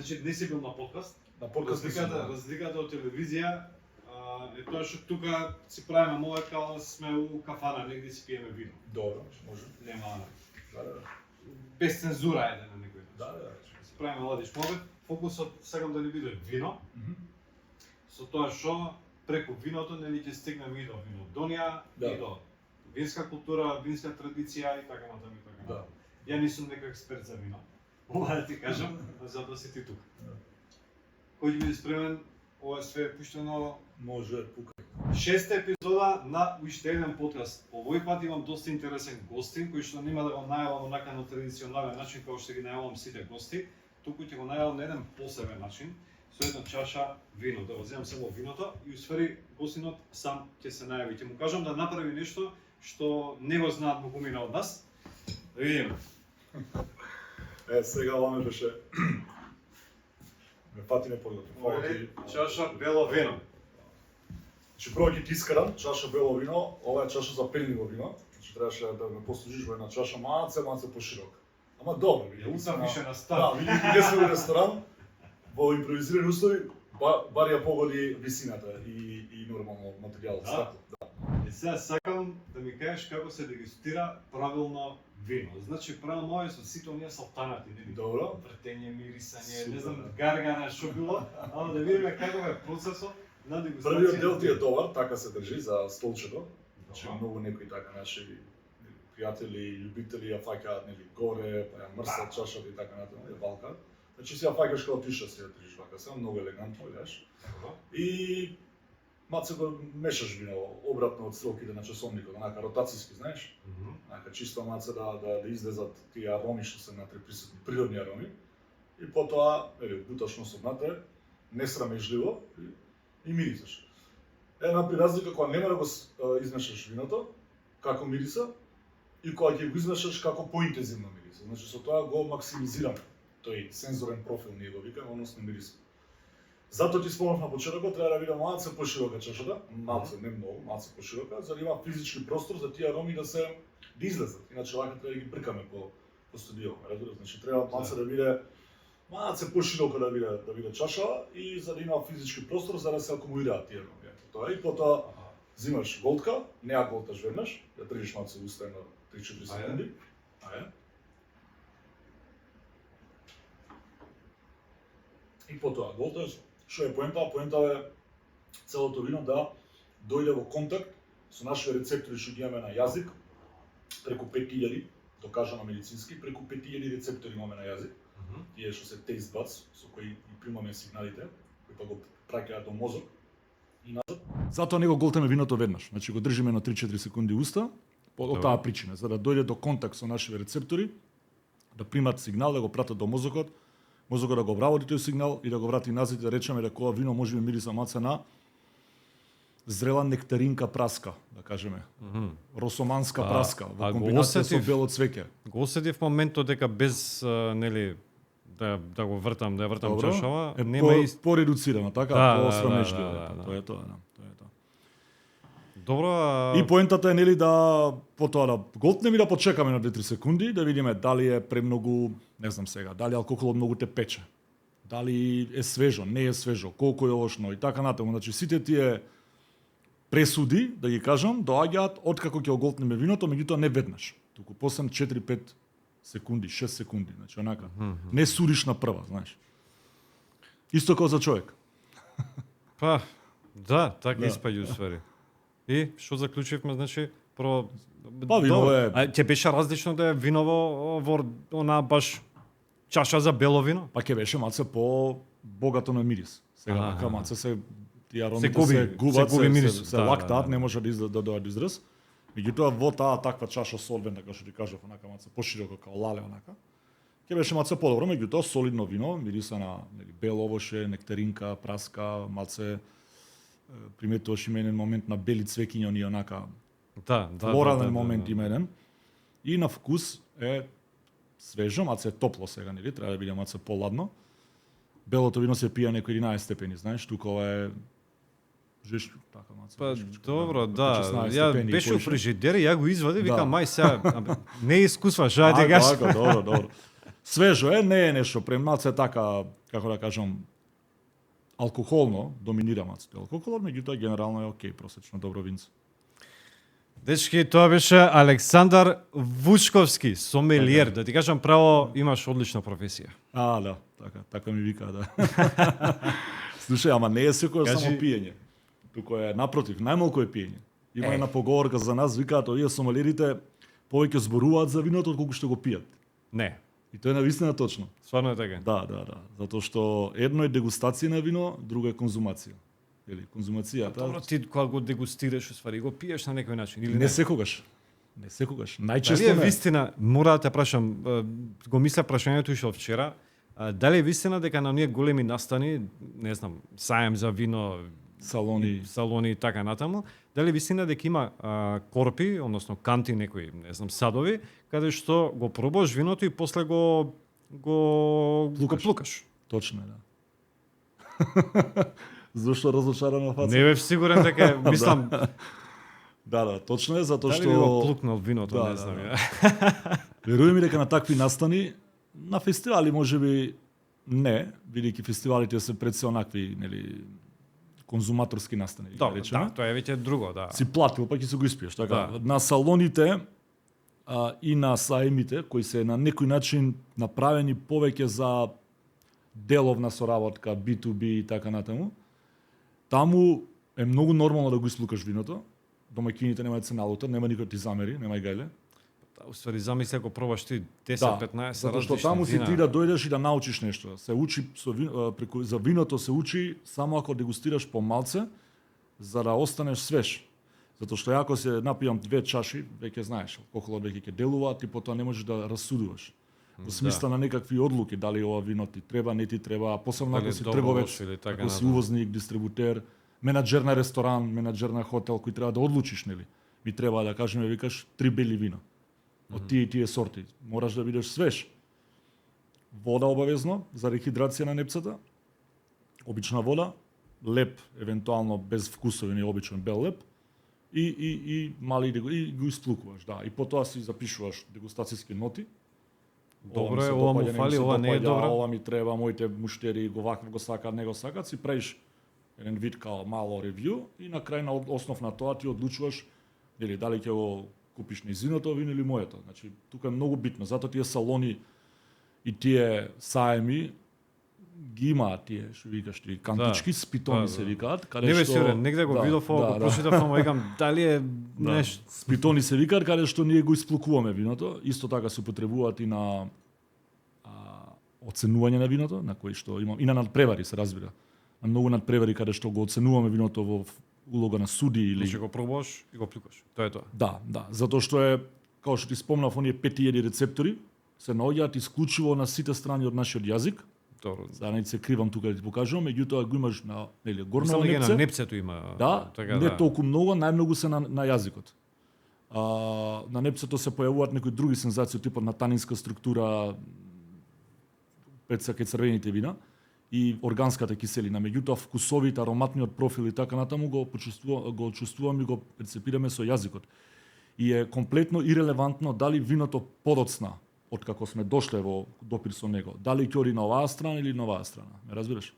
значи не си бил на подкаст. На подкаст Разликата од телевизија е тоа што тука си правиме мовет као да сме у кафана, негде си пиеме вино. Добро, може. Нема Да. без цензура е на некој начин. Да. Си правиме ладиш мовет. Фокусот сакам да ни биде вино. Со тоа што преку виното не ќе стигнеме и до винодонија, и до винска култура, винска традиција и така натаму и така натаму. Ја не сум некој експерт за вино. Ова да ти кажам, за да си ти тука. Кој ќе биде спремен, ова све пуштено. Може, пукај. 6-та епизода на уште еден подкаст. Овој пат имам доста интересен гостин, кој што нема да го најавам онака на традиционален начин, како што ги најавам сите гости, туку ќе го најавам на еден посебен начин, со една чаша вино. Да го земам само виното и усвари гостинот сам ќе се најави. Ќе му кажам да направи нешто што не го знаат многумина од нас. Да видиме. Сега ова ме беше... ме фати неподготвен. Чаша бело вино. Значи прво ќе ти искарам чаша бело вино, ова е чаша за пенливо вино. Значи требаше да ме послужиш во една чаша малце поширока. Ама добро, види. Усам више на стар. Да, види ќе сме во ресторан, во импровизирани услови, бар ја погоди висината и нормално материјалот. Да. И сега сакам да ми кажеш како се дегустира правилно вино. Значи правилно е со сите оние салтанати, нели? Добро. Вртење, мирисање, не знам гаргана што било, ама да видиме каков е процесот на дегустација. Првиот дел ти е добар, така се држи за столчето. Значи многу некои така наши пријатели, љубители ја фаќаат нели горе, па ја мрсат чашата и така натаму, ја валкаат. Значи си ја фаќаш како тиша, си ја држиш вака, се многу елегантно, видиш. И маце го мешаш вино обратно од стрелките на часовникот, онака ротацијски, знаеш? Онака чисто маце да излезат тие ароми што се внатре присутни, природни ароми. И потоа, буташ носот внатре, несрамежливо и мирисаш. Напри разлика кога нема да го измешаш виното, како мириса, и кога ќе го измешаш како поинтензивно мириса. Значи со тоа го максимизираме тој сензорен профил ние го викаме, односно мириса. Затоа ти спомнав на почетокот, треба да биде малце поширока чашата, малце, не многу, малце поширока, за да има физички простор за тие ароми да излезат. Иначе вака треба да ги бркаме по студио, разбираш? Значи треба малце да биде малце поширока да биде чашава и за да има физички простор за да се акумулираат тие ароми. Тоа и потоа взимаш голтка, не ја голташ веднаш, ја држиш малце уста на 3-4 секунди. И потоа голташ. Што е поента? Поента е целото вино да дојде во контакт со нашите рецептори што ги имаме на јазик, преку 5000, докажано медицински, преку 5000 рецептори имаме на јазик. Тие што се taste buds, со кои примаме сигналите, кои па го праќаат до мозок и назад. Затоа не го голтаме виното веднаш, значи го држиме на 3-4 секунди уста, од таа причина, за да дојде до контакт со нашите рецептори, да примат сигнал, да го пратат до мозокот, мозокот да го обработи тој сигнал и да го врати назад, да речеме дека ова вино може би мириса маце на зрела нектаринка праска, да кажеме. Росоманска праска во комбинација со бело цвеќе. Го осетив моментот дека без нели да го вртам, чашава, нема поредуцирано, така, по-срамежливо. Тоа е тоа, Добро. И поентата е нели да потоа да голтнеме и да почекаме на 2-3 секунди да видиме дали е премногу, не знам сега, дали алкохолот многу те пече. Дали е свежо, не е свежо, колку е овошно и така натаму. Значи сите тие пресуди, да ги кажам, доаѓаат откако ќе го голтнеме виното, меѓутоа не веднаш, туку после 4-5 секунди, 6 секунди, значи онака. Не суриш на прва, знаеш. Исто како за човек. Па, да, така испаѓа усвари. И што заклучивме, значи, прво вино е. Ќе беше различно да е виново во она баш чаша за бело вино? Па ќе беше малце по богато на мирис. Сега така малце се тие аромите се губат, се лактаат, не може да дојде израз. Меѓутоа во таа таква чаша солвена, како што ти кажав, онака малце пошироко како лале онака. Ќе беше малце подобро, меѓутоа солидно вино, мириса на бело овоше, нектаринка, праска, малце приметуваш има еден момент на бели цвеќиња, оние онака флорален момент има еден. И на вкус е свежо, маце е топло сега, нели? Треба да биде маце поладно. Белото вино се пие некои 11 степени, знаеш, тука ова е жешко, така маце. Па добро, да. Ја беше фрижидер, ја го извади, викам мај сега не искусваш, ајде гаш. Така, добро. свежо е, не е нешто премалце така, како да кажам, алкохолно, доминира мацето алкохол, меѓутоа генерално е окей, просечно добро винце. Дечки, тоа беше Александар Вучковски, сомелиер. Така. Да ти кажам право, имаш одлична професија. Да, така ми вика, да. Слушај, ама не е секој Кажи- само пиење. Туку е напротив, најмалку е пиење. Има Е. една поговорка за нас, викаат овие сомелиерите повеќе зборуваат за виното отколку што го пијат. Не, И тоа е навистина точно. стварно е така. Да. Затоа што едно е дегустација на вино, друго е конзумација. Или конзумацијата. Добро, ти кога го дегустираш, уствари, го пиеш на некој начин или не? Не секогаш. Не секогаш. Дали Најчесто е не. вистина, мора да те прашам, го мисля прашањето ишо вчера, дали е вистина дека на оние големи настани, не знам, саем за вино, Салони. салони и така натаму, дали е вистина дека има корпи, односно канти некои, не знам, садови, каде што го пробуваш виното и после го плукаш. Точно е, да. Зошто разочарана фаца? Не бев сигурен дека, мислам, Да, точно е, затоа дали што... би го плукнал виното, Да, не да, знам. да. ја. Верувам ми дека на такви настани, на фестивали можеби не, бидејќи фестивалите се пред се онакви, нели, конзуматорски настани. да Добро, речеме. да, тоа е веќе друго, да. Си платил, па ќе се го испиеш, така. Да. На салоните и на саемите, кои се на некој начин направени повеќе за деловна соработка, B2B и така натаму, таму е многу нормално да го исплукаш виното. Домаќините нема да се налутат, нема никој да ти замери, нема и гајле. Да, уствари, замисли ако пробаш ти 10-15 затоа што различни таму си вина. ти да дојдеш и да научиш нешто. Се учи преку за виното се учи само ако дегустираш помалце, за да останеш свеж. Затоа што ако се напијам 2 чаши, веќе знаеш алкохолот веќе ќе делува, ти потоа не можеш да расудуваш. Во смисла на некакви одлуки, дали ова вино ти треба, не ти треба, посебно Дали ако е си добро, трговец, лошо или така ако си натаму. увозник, дистрибутер, менаџер на ресторан, менаџер на хотел, кој треба да одлучиш, нели? Ми треба да кажеме, викаш 3 бели вина. Од тие и тие сорти. Мораш да бидеш свеж. Вода обавезно за рехидрација на непцата. Обична вода, леп, евентуално без вкусови, не обичен бел леп. И мали и го исплукуваш, да. И потоа си запишуваш дегустацијски ноти. Добро ми е, се ова му допаѓа, не ми фали, се ова не е допаѓа, добро. Ова ми треба, моите муштери го вакво го сакаат, не го сакаат, си правиш еден вид као мало ревју и на крај на основ на тоа ти одлучуваш или дали ќе го купиш нејзиното вино или моето. Значи тука е многу битно, затоа тие салони и тие саеми ги имаат тие, што викаш ти, кантички, спитони да, се да. викаат, каде Не бе што сигурен, негде го видов ова, го прочитав, ама викам, дали е нешто. Спитони се викаат каде што ние го исплукуваме виното, исто така се употребуваат и на оценување на виното, на кои што имам и на надпревари се разбира. На многу надпревари каде што го оценуваме виното во улога на суди или Значи го пробуваш и го плюкаш. Тоа е тоа. Да, затоа што е како што ти спомнав, оние 5000 рецептори се наоѓаат исклучиво на сите страни од нашиот јазик. Добро. За не се кривам тука да ти покажувам, меѓутоа го имаш на нели горно Мислам дека непце. на непцето има. Да, така, не да. толку многу, најмногу се на јазикот. На непцето се појавуваат некои други сензации, типот на танинска структура, пецаке црвените вина и органската киселина. Меѓутоа вкусовите, ароматниот профил и така натаму го чувствуваме и го прецепираме со јазикот. И е комплетно ирелевантно дали виното подоцна од како сме дошле во допир со него. Дали ќе оди на оваа страна или на оваа страна. Ме разбираш?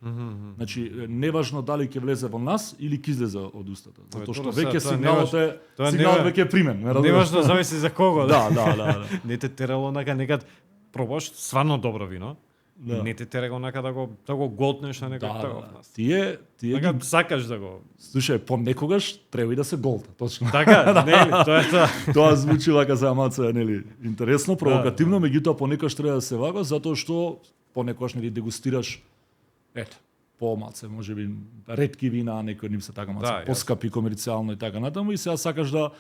Значи, неважно дали ќе влезе во нас или ќе излезе од устата. Затоа што тоа сега, веќе тоа сигналот не е тоа сигналот не- веќе е примен. Ме разбираш? Неважно зависи за кого. Да. Не те терало онака некад пробаш стварно добро вино. Да. Не те тера онака да го готнеш на некој таков нас. Тие Така ги... сакаш да го. Слушај, понекогаш треба и да се голта, точно. Така, нели, тоа е тоа. Тоа звучи вака за маца, нели, интересно, провокативно, меѓутоа понекогаш треба да се вага затоа што понекогаш нели дегустираш помалце, можеби ретки вина, некои нив се така маца, Да, поскапи комерцијално и така натаму и сега сакаш да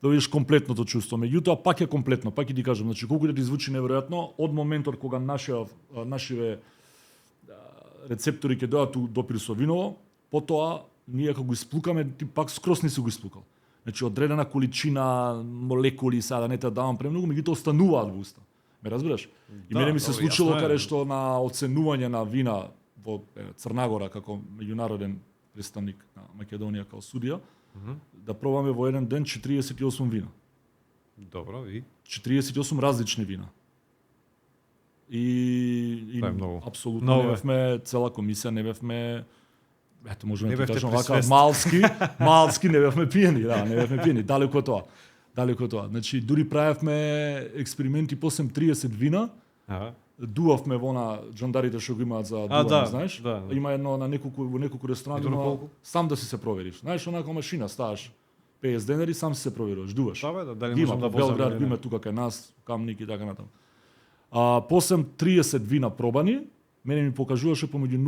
видиш комплетното чувство. Меѓутоа пак е комплетно, пак ќе ти кажам, значи колку да ти звучи неверојатно, од моментот кога нашиве рецептори ќе дојдат у допир со виново, потоа ние кога го исплукаме, ти пак скрос не си го исплукал. Значи одредена количина молекули, сега да не те давам премногу, меѓутоа остануваат во уста. Ме разбираш? И Да, мене ми се добро, случило јасно е. каде што на оценување на вина во Црнагора како меѓународен представник на Македонија како судија, да пробаме во еден ден 48 вина. Добро, и 48 различни вина. и Тоа е многу. апсолутно Многу не е. бевме цела комисија, не бевме ето можеме Не да ти бевте кажам вака присвестни. малски не бевме пиени, да, не бевме пиени, далеку од тоа. Далеку од тоа. Значи дури правевме експерименти по 30 вина, Ага. дувавме во на джандарите што го имаат за А, дување, да, знаеш? да, да. Има едно на во неколку ресторани, И тоа има колку? сам да си се провериш. Знаеш, онака машина ставаш 50 денари, сам си се проверуваш, дуваш. Тоа бе, да, дали Ги има можам да во Белград, возам ги има тука кај нас, Камник и така натаму. После 30 вина пробани, мене ми покажуваше помеѓу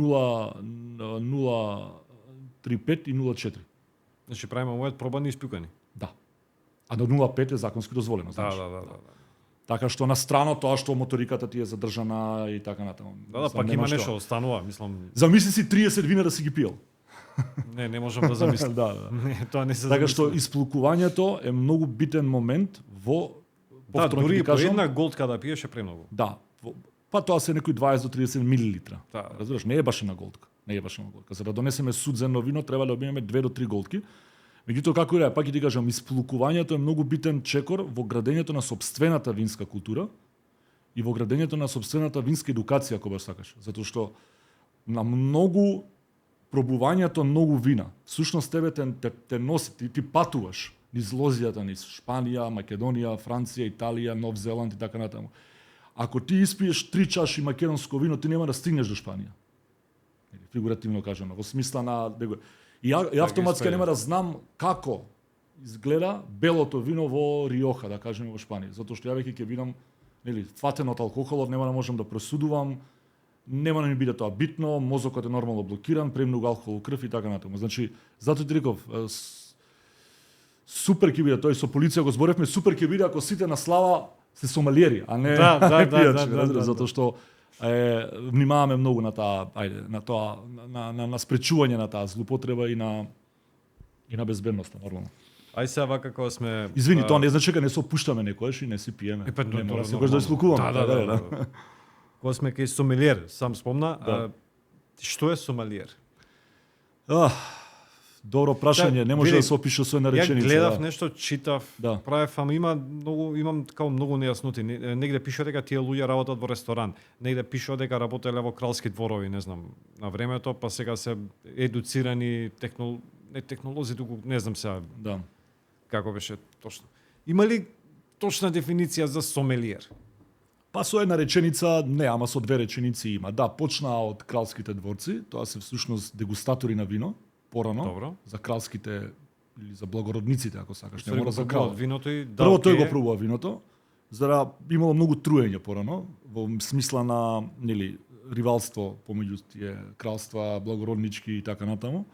0,35 и 0,4. Значи правиме овој пробани и испукани. Да. А до 0,5 е законски дозволено, Да, знаеш. да. Така што на страно тоа што моториката ти е задржана и така натаму. Да, Мислам, пак нема има што. нешто останува, мислам, Замисли си 30 вина да си ги пиел. не можам да замислам. Да, да. Не, тоа не се Така што замислам. исплукувањето е многу битен момент во Да, повторно ќе дури ти и по кажам, една голтка да пиеш е премногу. да, па тоа се некои 20 до 30 милилитра. Да. Разбираш, не е баш една голтка. Не е баш една голтка. За да донесеме судзено вино треба да обимеме 2 до 3 голтки. Меѓутоа како и да е, пак ќе ти кажам, исплукувањето е многу битен чекор во градењето на сопствената винска култура и во градењето на сопствената винска едукација, ако баш сакаш. Затоа што на многу пробувањето многу вина, всушност тебе те носи, ти патуваш низ лозијата, низ Шпанија, Македонија, Франција, Италија, Нов Зеланд и така натаму. Ако ти испиеш 3 чаши македонско вино, ти нема да стигнеш до Шпанија. Фигуративно кажано, во смисла на и автоматски испеја. нема да знам како изгледа белото вино во Риоха, да кажеме во Шпанија, затоа што ја веќе ќе видам, нели, фатен од алкохолот, нема да можам да пресудувам, нема да ми биде тоа битно, мозокот е нормално блокиран, премногу алкохол у крв и така натаму. Значи, затоа ти реков, супер ќе биде, тој со полиција го зборевме, супер ќе биде ако сите на слава се сомалиери, а не Да, пијачи, да, разбираш, затоа што внимаваме многу на таа, на тоа, на спречување на таа злупотреба и на безбедноста, нормално. Ај сега вака кога сме Извини, тоа не значи дека не се опуштаме некојаш и не си пиеме. Па, не тоа мора е секогаш да нормално. исклукуваме. Да. Кога сме кај сомелиер, сам спомна, Да. што е сомелиер? Добро прашање, не може види, да се опише со една Ја реченица. гледав да. нешто, читав, Да. правев, ама имам како многу нејасноти. Негде пише дека тие луѓе работат во ресторан, негде пише дека работеле во кралски дворови, не знам, на времето, па сега се едуцирани не технолози, туку не знам сега Да. како беше точно. Има ли точна дефиниција за сомелиер? Па со една реченица, не, ама со две реченици има. Да, почна од кралските дворци, тоа се всушност дегустатори на вино, порано, Добро. за кралските или за благородниците, ако сакаш, не Се мора за крал. виното и Прво тој окей. го пробува виното, за да имало многу труење порано, во смисла на, нели, ривалство помеѓу тие кралства, благороднички и така натаму.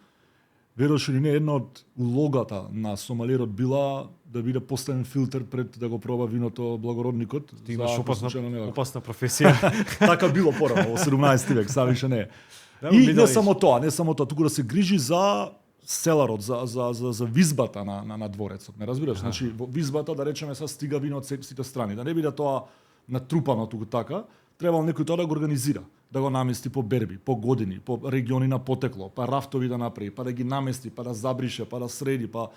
Веруваш или не, една од улогата на сомалиерот била да биде поставен филтер пред да го проба виното благородникот. Ти имаш за ако случајно не е. опасна професија. Така било порано во 17 век, сега више не е. Да, И видели не само тоа, туку да се грижи за селарот, за визбата на дворецот. Не разбираш? Значи во визбата да речеме са стига вино од сите страни, да не биде тоа натрупано туку така, требал некој тоа да го организира, да го намести по берби, по години, по региони на потекло, па рафтови да направи, па да ги намести, па да забрише, па да среди, па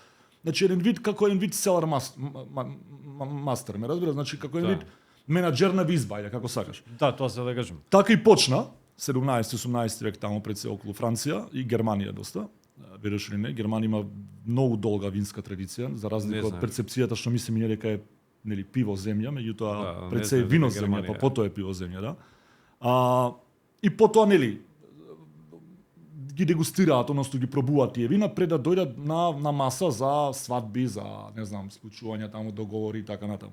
значи еден вид како еден вид селар мастер, ме разбираш? Значи како еден Да. вид менаџер на визба, ајде како сакаш. Да, тоа се да кажам. Така и почна 17-18 век таму пред се околу Франција и Германија доста. Веруваш или не, Германија има многу долга винска традиција, за Не разлика од знаев. перцепцијата што мислиме ние дека е нели пиво земја, меѓутоа Да, пред не се е знаев вино дека земја, Германија па е. потоа е пиво земја, да. И потоа нели ги дегустираат, односно ги пробуваат тие вина пред да дојдат на маса за свадби, за не знам, склучувања таму договори и така натаму.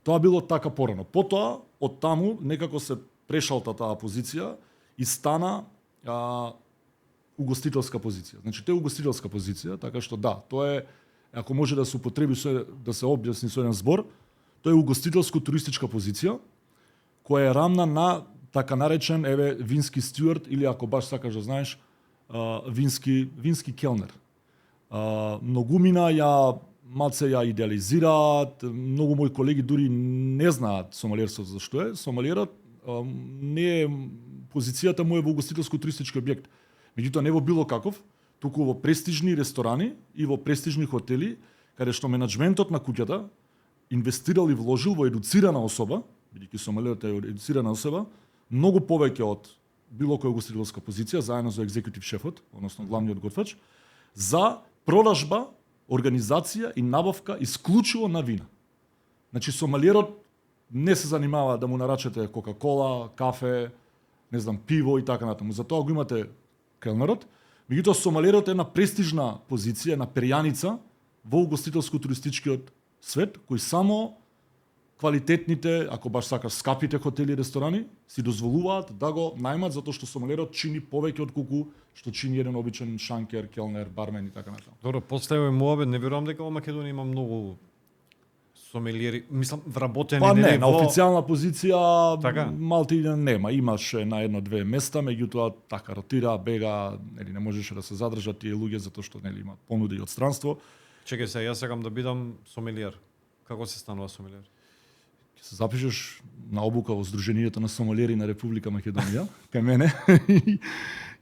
Тоа било така порано. Потоа од таму некако се прешалта таа позиција и стана угостителска позиција. Значи тоа е угостителска позиција, така што да, тоа е ако може да се употреби да се објасни со еден збор, тоа е угостителско-туристичка позиција која е рамна на така наречен вински стюард или ако баш сакаш да знаеш вински келнер. Многумина малце ја идеализираат, многу мои колеги дури не знаат сомалиерството за што е. Сомалиерот не е позицијата му е во угостителско-туристички објект. Меѓутоа не во било каков, туку во престижни ресторани и во престижни хотели, каде што менаџментот на куќата инвестирал и вложил во едуцирана особа, бидејќи сомелиерот е едуцирана особа, многу повеќе од било која ugostителска позиција, заедно за екзекутив шефот, односно главниот готвач, за продажба, организација и набавка исклучиво на вина. Значи, сомелиерот не се занимава да му нарачате кока-кола, кафе, не знам, пиво и така натаму. Затоа го имате келнерот. Меѓутоа, сомелиерот е на престижна позиција, на перјаница во угостителско-туристичкиот свет, кој само квалитетните, ако баш сакаш скапите хотели и ресторани, си дозволуваат да го најмат затоа што сомелиерот чини повеќе од колку што чини еден обичен шанкер, келнер, бармен и така натаму. Добро, после овој муабет не верувам дека во Македонија има многу сомелиери, мислам вработени Па не, на во- официјална позиција Така? малти нема, имаше на едно-две места, меѓутоа така ротира, бега, нели не можеше да се задржат тие луѓе затоа што нели има понуди од странство. Чекај се, јас сакам да бидам сомелиер. Како се станува сомелиер? Ќе се запишеш на обука во Сдруженијето на сомелиери на Република Македонија, кај мене, и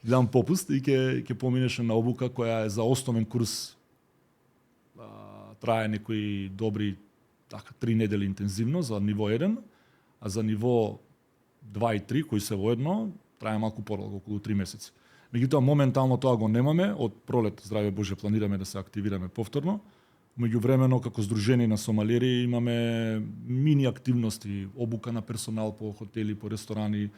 дам попуст и ќе поминеш на обука која е за основен курс, трае некои добри така 3 недели интензивно за ниво 1, а за ниво 2 и 3 кои се воедно трае малку подолго, околу 3 месеци. Меѓутоа моментално тоа го немаме, од пролет здраве Боже планираме да се активираме повторно. Меѓувремено како здружение на сомелиери имаме мини активности, обука на персонал по хотели, по ресторани,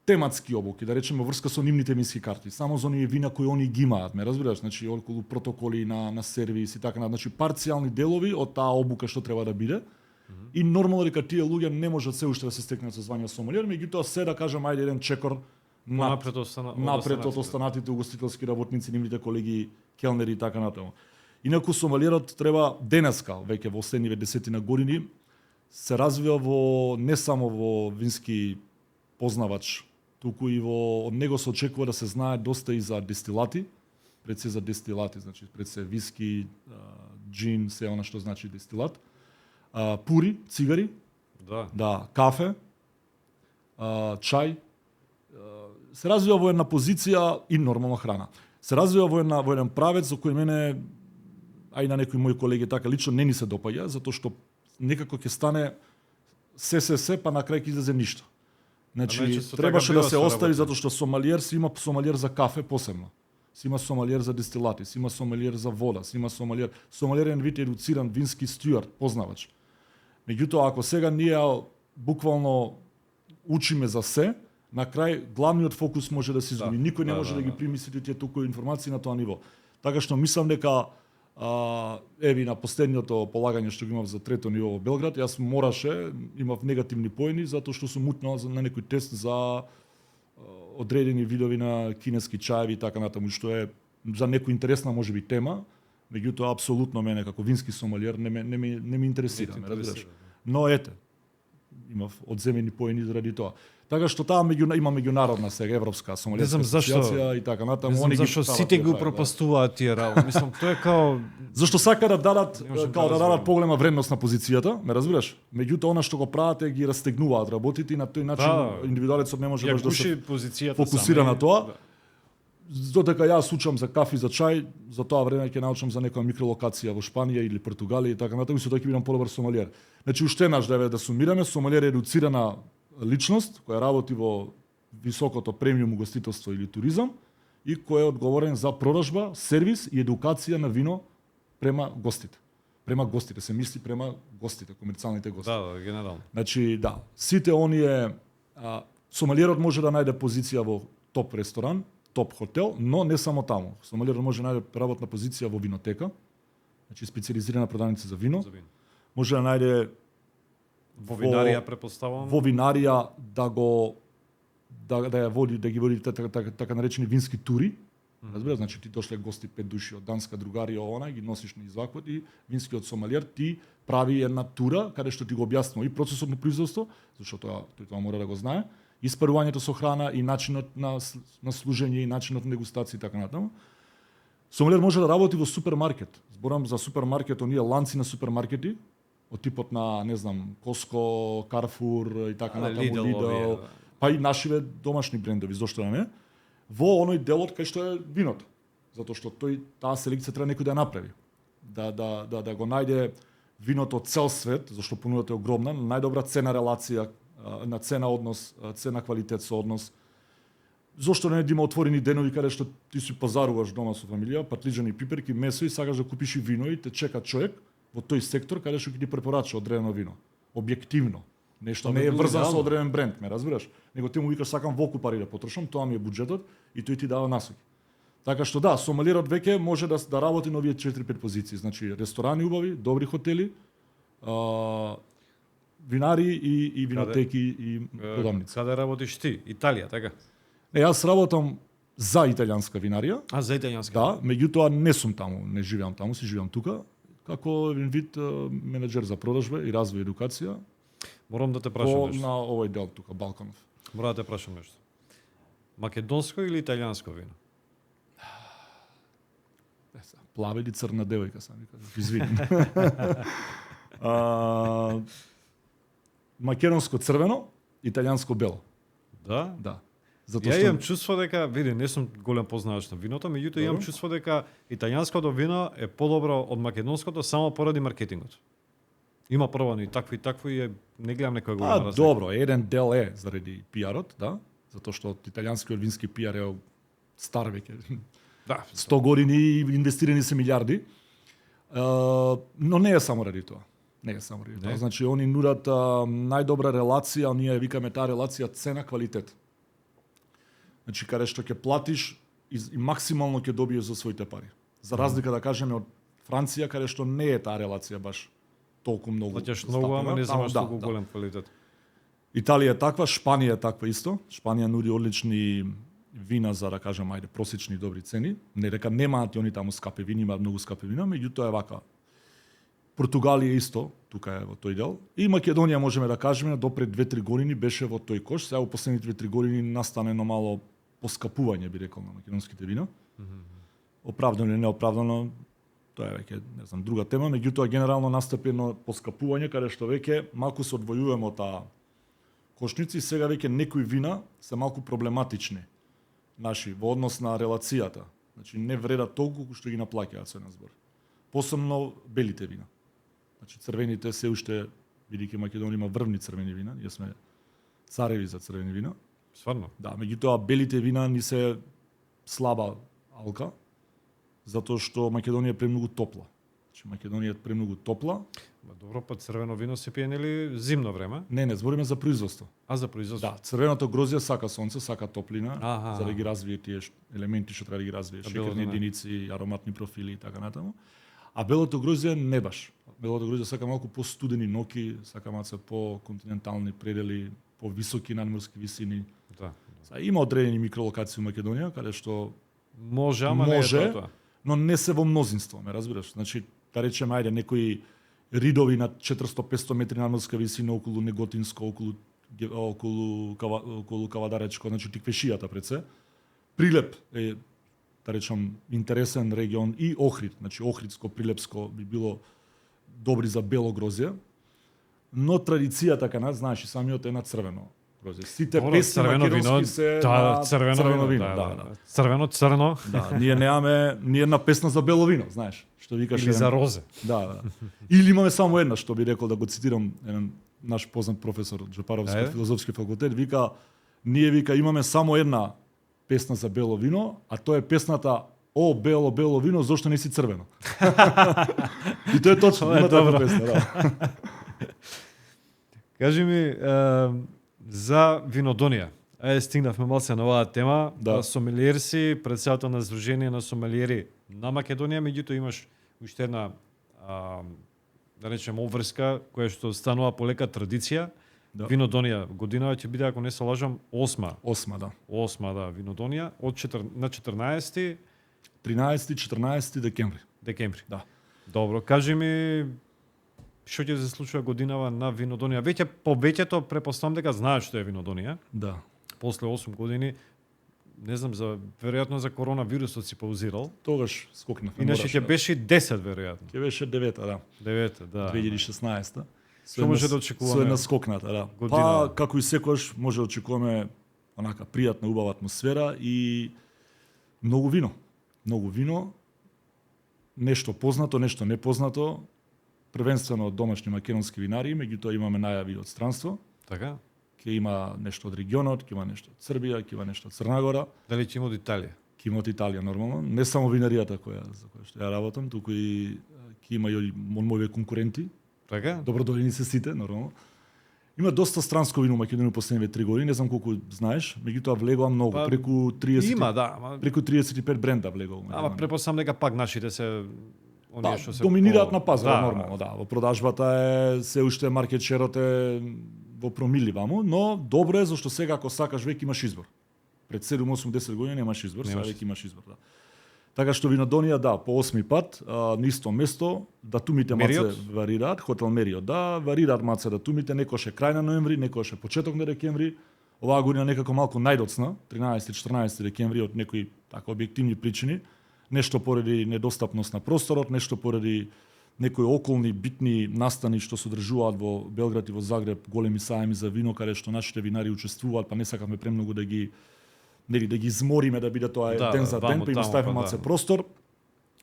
тематски обуки, да речеме врска со нивните вински карти, само за оние вина кои они ги имаат, ме разбираш, значи околу протоколи на сервис и така, значи парцијални делови од таа обука што треба да биде. И нормално дека тие луѓе не можат се уште да се стекнат со звање сомелиер, меѓутоа се да кажем ајде еден чекор Напред напред од останатите угостителски работници, нивните колеги, келнери и така натаму. Инаку сомелиерот треба денеска, веќе во следниве 10 години, се развива во не само во вински познавач, туку и од него се очекува да се знае доста и за дестилати, пред се за дестилати, значи пред се виски, джин, се она што значи дестилат, пури, цигари, Да. кафе, чај, се развива во една позиција и нормална храна. Се развива во еден правец за кој мене, а и на некои мои колеги така лично не ни се допаѓа, затоа што некако ќе стане се, па на крај ќе излезе ништо. Значи, најчесто требаше така да бива се со остави работа. затоа што сомелиер си има сомелиер за кафе посебно. Си има сомелиер за дестилати, си има сомелиер за вода, си има сомелиер е вид едуциран вински стюард, познавач. Меѓутоа, ако сега ние буквално учиме за се, на крај главниот фокус може да се изгуби. Никој не може да ги примисли тие толку информации на тоа ниво. Така што мислам дека еви на последното полагање што го имав за трето ниво во Белград, јас имав негативни поени затоа што сум мутнал на некој тест за одредени видови на кинески чаеви и така натаму, што е за некој интересна можеби тема, меѓутоа апсолутно мене како вински сомелиер не ме интересира, ме разбираш. Но ете, имав одземени поени заради тоа. Така што таа има меѓународна сега европска сомелиерска асоциација и така натаму. Не знам зашто сите го пропастуваат тие работи. Мислам, тоа е као зашто сака да дадат поголема вредност на позицијата, ме разбираш? Меѓутоа она што го прават ги растегнуваат работите и на тој начин индивидуалецот не може баш да се фокусира на тоа. Додека јас учам за кафе и за чај, за тоа време ќе научам за некоја микролокација во Шпанија или Португалија и така натаму, со тоа ќе бидам подобар сомелиер. Значи уште еднаш да сумираме, сомелиер е едуцирана личност која работи во високото премиум угостителство или туризам и кој е одговорен за продажба, сервис и едукација на вино према гостите. Према гостите, се мисли према гостите, комерцијалните гости. Да, генерално. Значи, сите оние сомелиерот може да најде позиција во топ ресторан, топ хотел, но не само таму. Сомелиерот може да најде работна позиција во винотека, значи специализирана продавница за вино. Може да најде во винарија претпоставувам. Во винарија да ги води така наречени вински тури. Разбира, значи ти дошле гости 5 души од Данска, другарија, она ги носиш на извакот и винскиот сомелиер ти прави една тура каде што ти го објаснува и процесот на производство, зашто тој тоа мора да го знае, испарувањето со храна и начинот на служење и начинот на дегустација и така натаму. Сомелиер може да работи во супермаркет. Зборам за супермаркет, оние ланци на супермаркети, од типот на, не знам, Costco, Carrefour и така натаму, Lidl, па и нашиве домашни брендови, зошто да не? Во оној делот кај што е виното. Затоа што таа селекција треба некој да ја направи. Да го најде виното од цел свет, зашто понудата е огромна, најдобра цена релација, на цена однос, цена квалитет сооднос. Зошто не има отворени денови каде што ти си пазаруваш дома со фамилија, патлиџани, пиперки, месо и сакаш да купиш и вино и те чека човек во тој сектор каде што ќе ти препорача одредено вино. Објективно. Нешто не е врзано со одреден бренд, ме разбираш? Него ти му викаш сакам волку пари да потрошам, тоа ми е буџетот и тој ти дава насоки. Така што да, сомелиерот веќе може да работи на овие 4-5 позиции, значи ресторани убави, добри хотели, винари и винотеки и продавници. Каде работиш ти? Италија, така? Јас работам за италијанска винарија. А, за италијанска? Да, меѓутоа не сум таму, не живеам таму, си живеам тука, како еден вид менеджер за продажба и развој и едукација. Морам да те прашам нешто. На овој дел тука, Балканов. Морам да те прашам нешто. Македонско или италијанско вино? Плава или црна девојка, сам ви кажам. Извини. Македонско црвено, италијанско бело. Да? Да. Затоа ја имам чувство дека, види, не сум голем познавач на виното, меѓутоа имам чувство дека италијанското вино е подобро од македонското само поради маркетингот. Има пробано и такви и не гледам некоја голема разлика. Добро, еден дел е заради пиарот, да, затоа што италијанскиот вински пиар е стар веќе. Да, 100 години и инвестирани се милиарди. Но не е само ради тоа. Не е само ради тоа. Значи, они нудат најдобра релација, ние викаме таа релација цена-квалитет. Значи, каде што ќе платиш и максимално ќе добиеш за своите пари. За разлика, да кажеме, од Франција, каде што не е таа релација баш толку многу. Плаќаш многу, ама не земаш толку голем квалитет. Италија е таква, Шпанија е таква исто. Шпанија нуди одлични вина за, да кажем, ајде, просечни добри цени. Не дека немаат и они таму скапи вини, имаат многу скапи вина, меѓутоа е вака. Португалија исто, тука е во тој дел. И Македонија можеме да кажеме до пред 2-3 години беше во тој кош. Сега во последните 2-3 години настане едно мало поскапување, би рекол, на македонските вина. Оправдано или неоправдано, тоа е веќе, не знам, друга тема, меѓутоа генерално настапи едно поскапување каде што веќе малку се одвојуваме од таа кошници и сега веќе некои вина се малку проблематични наши во однос на релацијата. Значи не вредат толку што ги наплаќаат со еден збор. Посебно белите вина. Значи црвените се уште, бидејќи Македонија има врвни црвени вина, ние сме цареви за црвени вина. Стварно? Да, меѓутоа белите вина ни се слаба алка, затоа што Македонија е премногу топла. Значи Македонија е премногу топла. Добро, па црвено вино се пие нели зимно време? Не, збориме за производство. А за производство? Да, црвеното грозје сака сонце, сака топлина, Аха. за да ги развие тие елементи што треба да ги развие, шеќерни единици, ароматни профили и така натаму. А белото грозје не баш. Белото грозје сака малку по-студени ноки, сака малку по-континентални предели, по-високи надморски висини. Да. Има одредени микролокации во Македонија каде што може, ама не е тоа. Но не се во мнозинство, ме разбираш? Значи, да речеме, ајде, некои ридови на 400-500 метри надморска висина околу Неготинско, околу Кавадаречко, значи Тиквешијата пред се. Прилеп е, да речем, интересен регион и Охрид, значи Охридско, Прилепско би било добри за бело грозје. Но традицијата кај нас, знаеш, и самиот е на црвено грозје. Сите песни македонски се на црвено вино. Да. Црвено. Да, ние немаме ни една песна за бело вино, знаеш, што викаш или за розе. Да. Или имаме само една, што би рекол да го цитирам еден наш познат професор од Джапаровски филозофски факултет, вика ние имаме само една песна за бело вино, а тоа е песната О, бело, бело вино, зошто не си црвено? И тоа е точно, има таква песна, да. Кажи ми, за винодонија. Стигнавме малце на оваа тема. Да. Сомелиер си, председател на Сдружение на сомелиери на Македонија, меѓутоа имаш уште една, да речем, обврска, која што станува полека традиција. Да. Винодонија годинава ќе биде, ако не се лажам, 8. 8, да. 8, да, Винодонија, на 14 13-14 декември. Декември. Да. Добро, кажи ми што ќе се случува годинава на Винодонија. Веќе повеќето претпоставам дека знаат што е Винодонија. Да. После 8 години, не знам, веројатно за коронавирусот си паузирал. Тогаш скокнав. Иначе ќе беше 10 веројатно. Ќе беше 9-та, да. 9-та, да. 2016-та. Што може да очекуваме? Со една скокната, да. Година. Па, како и секојаш, може да очекуваме онака пријатна, убава атмосфера и многу вино. Многу вино, нешто познато, нешто непознато. првенствено домашни македонски винари, меѓутоа имаме најави од странство. Така? Ќе има нешто од регионот, ќе има нешто од Србија, ќе има нешто од Црна Гора, Дали ќе има од Италија? ќе има од Италија нормално, не само винаријата за која што ја работам, туку и ќе има и моите конкуренти. Така? Добродојни се сите, нормално. Има доста странско вино во Македонија последниве 3 години, не знам колку знаеш, меѓутоа влегува многу, Па, преку 30 Има, да, ама преку 35 бренда влегува. ама препосам дека пак нашите се оние што се доминираат на пазарот да, нормално, да. Во продажбата е се уште маркет шерот е во промили ваму, но добро е зашто сега ако сакаш веќе имаш избор. Пред 7-8-10 години немаш избор, сега Немаш. веќе имаш избор, да. Така што Винодонија, да, по 8 пат, на исто место, датумите маце Мериот? варираат, хотел Мериот, да, варираат маце датумите, некојаш е крај на ноември, некојаш е почеток на декември. Оваа година некако малку најдоцна, 13-14 декември од некои така објективни причини, нешто поради недостапност на просторот, нешто поради некои околни битни настани што се одржуваат во Белград и во Загреб, големи сајми за вино каде што нашите винари учествуваат, па не сакавме премногу да ги измориме да биде тоа Да, ден за ден, ваму, па им таму, оставиме па малце да. простор.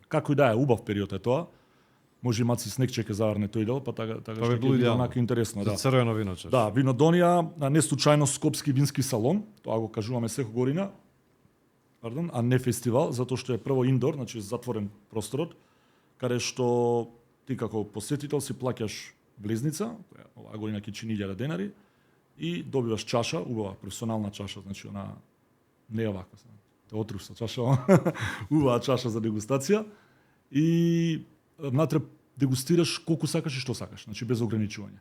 Како и да е, убав период е тоа. Може и маци снегче ќе заврне тој дел, па така Тоа што би ќе било биде идеално. онака интересно, За да. црвено вино чаш. Да, Винодонија, не случајно Скопски вински салон, тоа го кажуваме секоја година, а не фестивал, затоа што е прво индор, значи затворен просторот, каде што ти како посетител си плаќаш влезница, која оваа година ќе чини 1000 денари, и добиваш чаша, убава професионална чаша, значи она не е оваква, те отрив со чаша, убава чаша за дегустација и внатре дегустираш колку сакаш и што сакаш, значи без ограничување.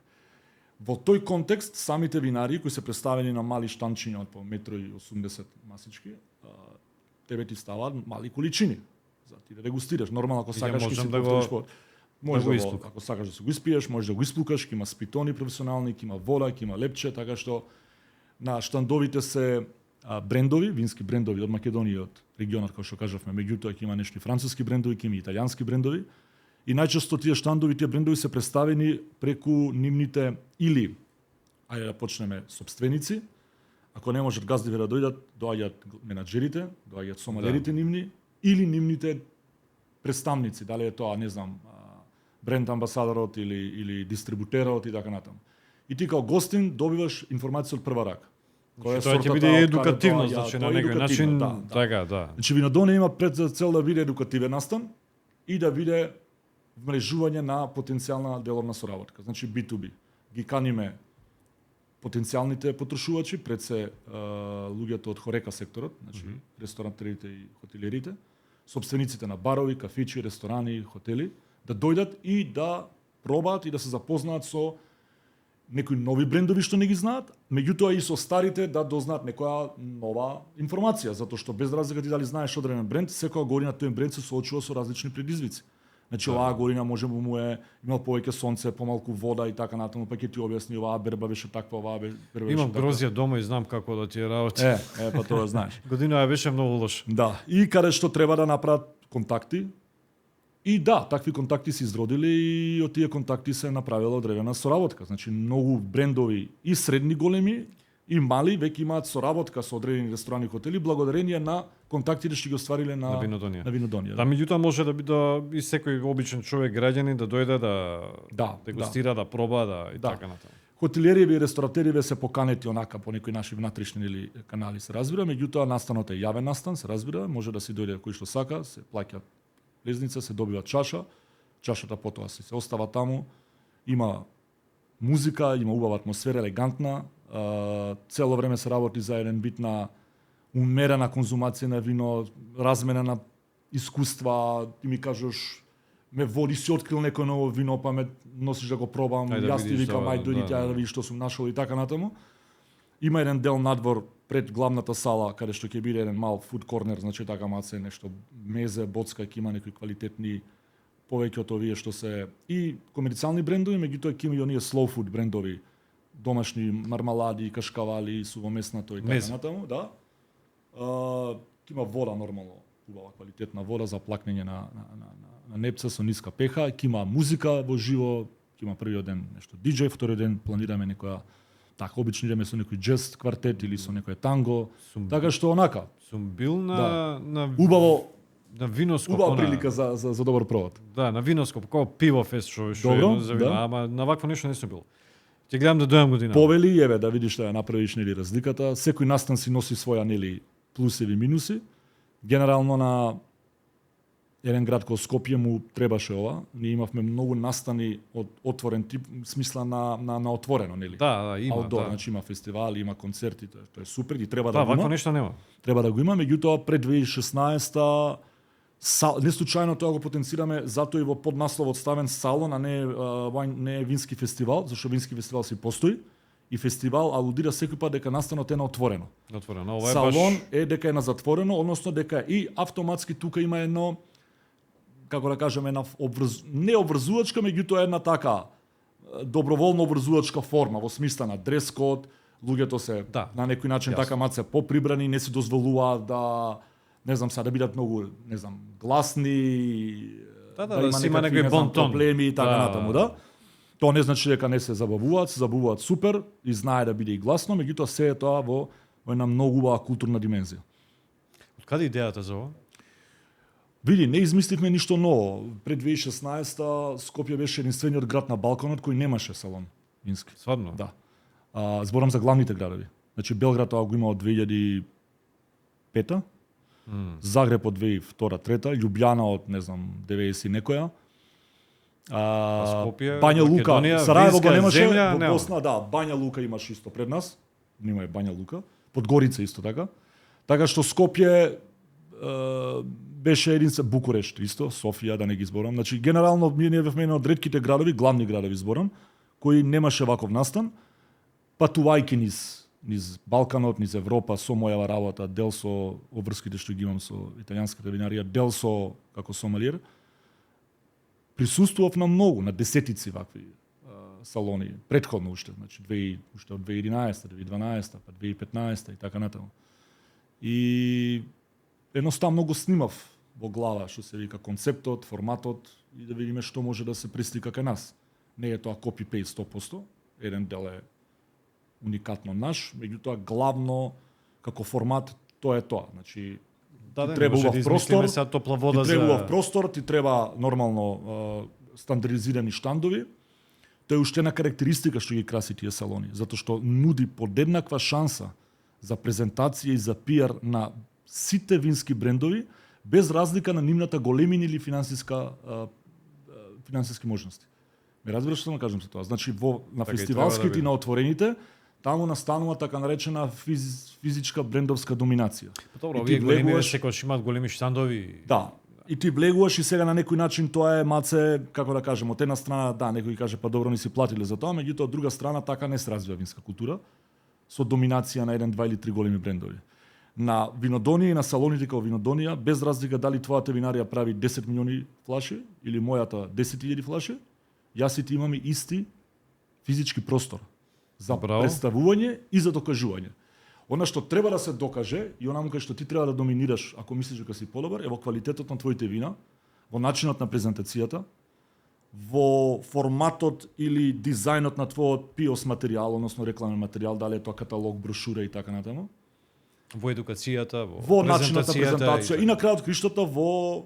Во тој контекст, самите винари кои се представени на мали штанчиња од по 1,80 масички, тебе ти ставаат мали количини за ти да дегустираш. Нормално ако И ја сакаш ќе можам си да го- повториш по може да го да исплукам. ако сакаш да се го испиеш, може да го исплукаш, ќе има спитони професионални, ќе има вода, ќе има лепче, така што на штандовите се брендови, вински брендови од Македонија и од регионот, како што кажавме, меѓутоа ќе има нешто и француски брендови, ќе има и италијански брендови. И најчесто тие штандови, тие брендови се представени преку нивните или ајде да почнеме собственици. Ако не можат газдиве да дојдат, доаѓаат менаџерите, доаѓаат сомалерите нивни или нивните представници, дали е тоа, не знам, бренд амбасадорот или дистрибутерот и така натаму. И ти као гостин добиваш информација од прва рака. Која е Тоа ќе сортата, биде од каде едукативно, доаѓа, значи тоа на е некој едукативно, начин, така, да. Значи Винодонија има пред за цел да биде едукативен настан и да биде вмрежување на потенцијална деловна соработка. Значи B2B. Ги каниме потенцијалните потрошувачи, пред се луѓето од хорека секторот, значи ресторантерите и хотелиерите, собствениците на барови, кафичи, ресторани, хотели, да дојдат и да пробаат и да се запознаат со некои нови брендови што не ги знаат, меѓутоа и со старите да дознаат некоја нова информација, затоа што без разлика ти дали знаеш одреден бренд, секоја година тој бренд се соочува со различни предизвици. Значи оваа година може му е имал повеќе сонце, помалку вода и така натаму, па ќе ти објасни оваа берба беше таква, оваа берба беше Имам таква. грозија дома и знам како да ти работи. Па тоа знаеш. Година ја беше многу лош. Да, и каде што треба да направат контакти. И да, такви контакти се изродили и од тие контакти се направила одредена соработка. Значи многу брендови и средни големи и мали веќе имаат соработка со одредени ресторани и хотели благодарение на контактите што ги оствариле на Винодонија. На Винодонија. Да, меѓутоа може да биде и секој обичен човек, граѓанин да дојде да дегустира, да проба, да и Да. така натаму. Хотелиериве и ресторатериве се поканети онака по некои наши внатрешни или канали се разбира, меѓутоа настанот е јавен настан, се разбира, може да си дојде кој што сака, се плаќа влезница, се добива чаша, чашата потоа се остава таму, има музика, има убава атмосфера, елегантна, цело време се работи за еден вид на умерена конзумација на вино, размена на искуства, ти ми кажеш ме води си открил некој ново вино, па ме носиш да го пробам, Ајде да јас ти видиш викам, тоа, ајде дојди да, да видиш што сум нашол и така натаму. Има еден дел надвор пред главната сала, каде што ќе биде еден мал фуд корнер, значи така маце нешто мезе, боцка, ќе има некои квалитетни повеќе од овие што се и комерцијални брендови, меѓутоа ќе има и оние slow food брендови, домашни мармалади, кашкавали, сувомеснато и така Мезе. натаму, да. Ќе има вода нормално, убава квалитетна вода за плакнење на непца со ниска пеха, ќе има музика во живо, ќе има првиот ден нешто диџеј, вториот ден планираме некоја така обично идеме со некој джест квартет или со некој танго, Сум- така што онака Сум бил на убаво На Виноскоп. Убава она- прилика за добар провод. Да, на Виноскоп, како пиво фест што Добро, е за вино, да. ама на вакво нешто не сум бил. Ќе гледам да дојам година. Повели, еве да видиш да ја направиш нели разликата. Секој настан си носи своја нели плусеви и минуси. Генерално на еден град кој Скопје му требаше ова. Ние имавме многу настани од отворен тип, смисла на отворено, нели? Да, има. Аутдор, Да, значи има фестивали, има концерти, тоа е супер и треба да да го вакво има. нешто нема. Треба да го има, меѓутоа пред 2016 не случајно тоа го потенцираме, затоа и во поднасловот ставен салон, а не е вински фестивал, зашто вински фестивал си постои и фестивал алудира секој пат дека настанот е на отворено. Отворено. Ова е Салон баш е дека е на затворено, односно дека и автоматски тука има едно, како да кажеме, една не обврзувачка, меѓутоа една така доброволно обврзувачка форма во смисла на дрес код, луѓето се Да. на некој начин Јасно. така се поприбрани, не си дозволуваат да не знам да бидат многу, не знам, гласни, Да си има некој не знам, бон тон. проблеми и така Да. натаму, да. Тоа не значи дека не се забавуваат супер и знае да биде и гласно, меѓутоа се е тоа во една многу убава културна димензија. Од каде идејата за ова? Види, не измисливме ништо ново. Пред 2016 Скопје беше единствениот град на Балканот кој немаше салон вински. Сварно? Да. Зборам за главните градови. Значи Белград тоа го има од 2005-та, Загреб од 2002-3, Љубљана од не знам 90 и некоја. Скопје, Бања Лука, Македонија, Сараево го винска немаше, земја, во нема. Босна, да, Бања Лука имаше исто пред нас. Нема е Бања Лука. Подгорица исто така. Така што Скопје беше единствен, Букурешт исто, Софија, да не ги зборам. Значи генерално ние бевме еден од ретките градови, главни градови зборам, кои немаше ваков настан. Патувајќи низ Балканот, низ Европа, со мојава работа, дел со обврските што ги имам со италијанската винарија, дел со како сомелиер, присуствував на многу, на десетици вакви салони, претходно уште, значи уште од 2011, 2012, па 2015 и така натаму. И едноставно го снимав во глава, што се вика концептот, форматот и да видиме што може да се прислика кај нас. Не е тоа copy-paste 100%, еден дел е уникатно наш, меѓутоа главно како формат тоа е тоа. Значи Да, ти не треба може убав да простор, измислиме сега топла вода ти треба убав за простор, ти треба нормално стандардизирани штандови. Тоа е уште една карактеристика што ги краси тие салони, затоа што нуди подеднаква шанса за презентација и за пиар на сите вински брендови, без разлика на нивната големина или финансиски можности. Ме разбираш што да кажам со тоа? Значи на Така и фестивалските треба да и на отворените таму настанува така наречена физичка брендовска доминација. Добро, И ти овие големи влегуваш- секојаш имаат големи штандови. Да. И ти влегуваш и сега на некој начин тоа е маце, како да кажем, од една страна да, некој каже па добро ни си платиле за тоа, меѓутоа од друга страна така не се развива винска култура со доминација на 1, 2 или 3 големи брендови. На Винодонија и на салоните како Винодонија, без разлика дали твојата винарија прави 10 милиони флаши или мојата 10.000 флаши, јас и ти имаме исти физички простор за Браво. представување и за докажување. Она што треба да се докаже и онаму кај што ти треба да доминираш, ако мислиш дека си подобар, е во квалитетот на твоите вина, во начинот на презентацијата, во форматот или дизајнот на твојот пиос материјал, односно рекламен материјал, дали е тоа каталог, брошура и така натаму. Во едукацијата, Во начинот на презентација и на... на крајот криштото во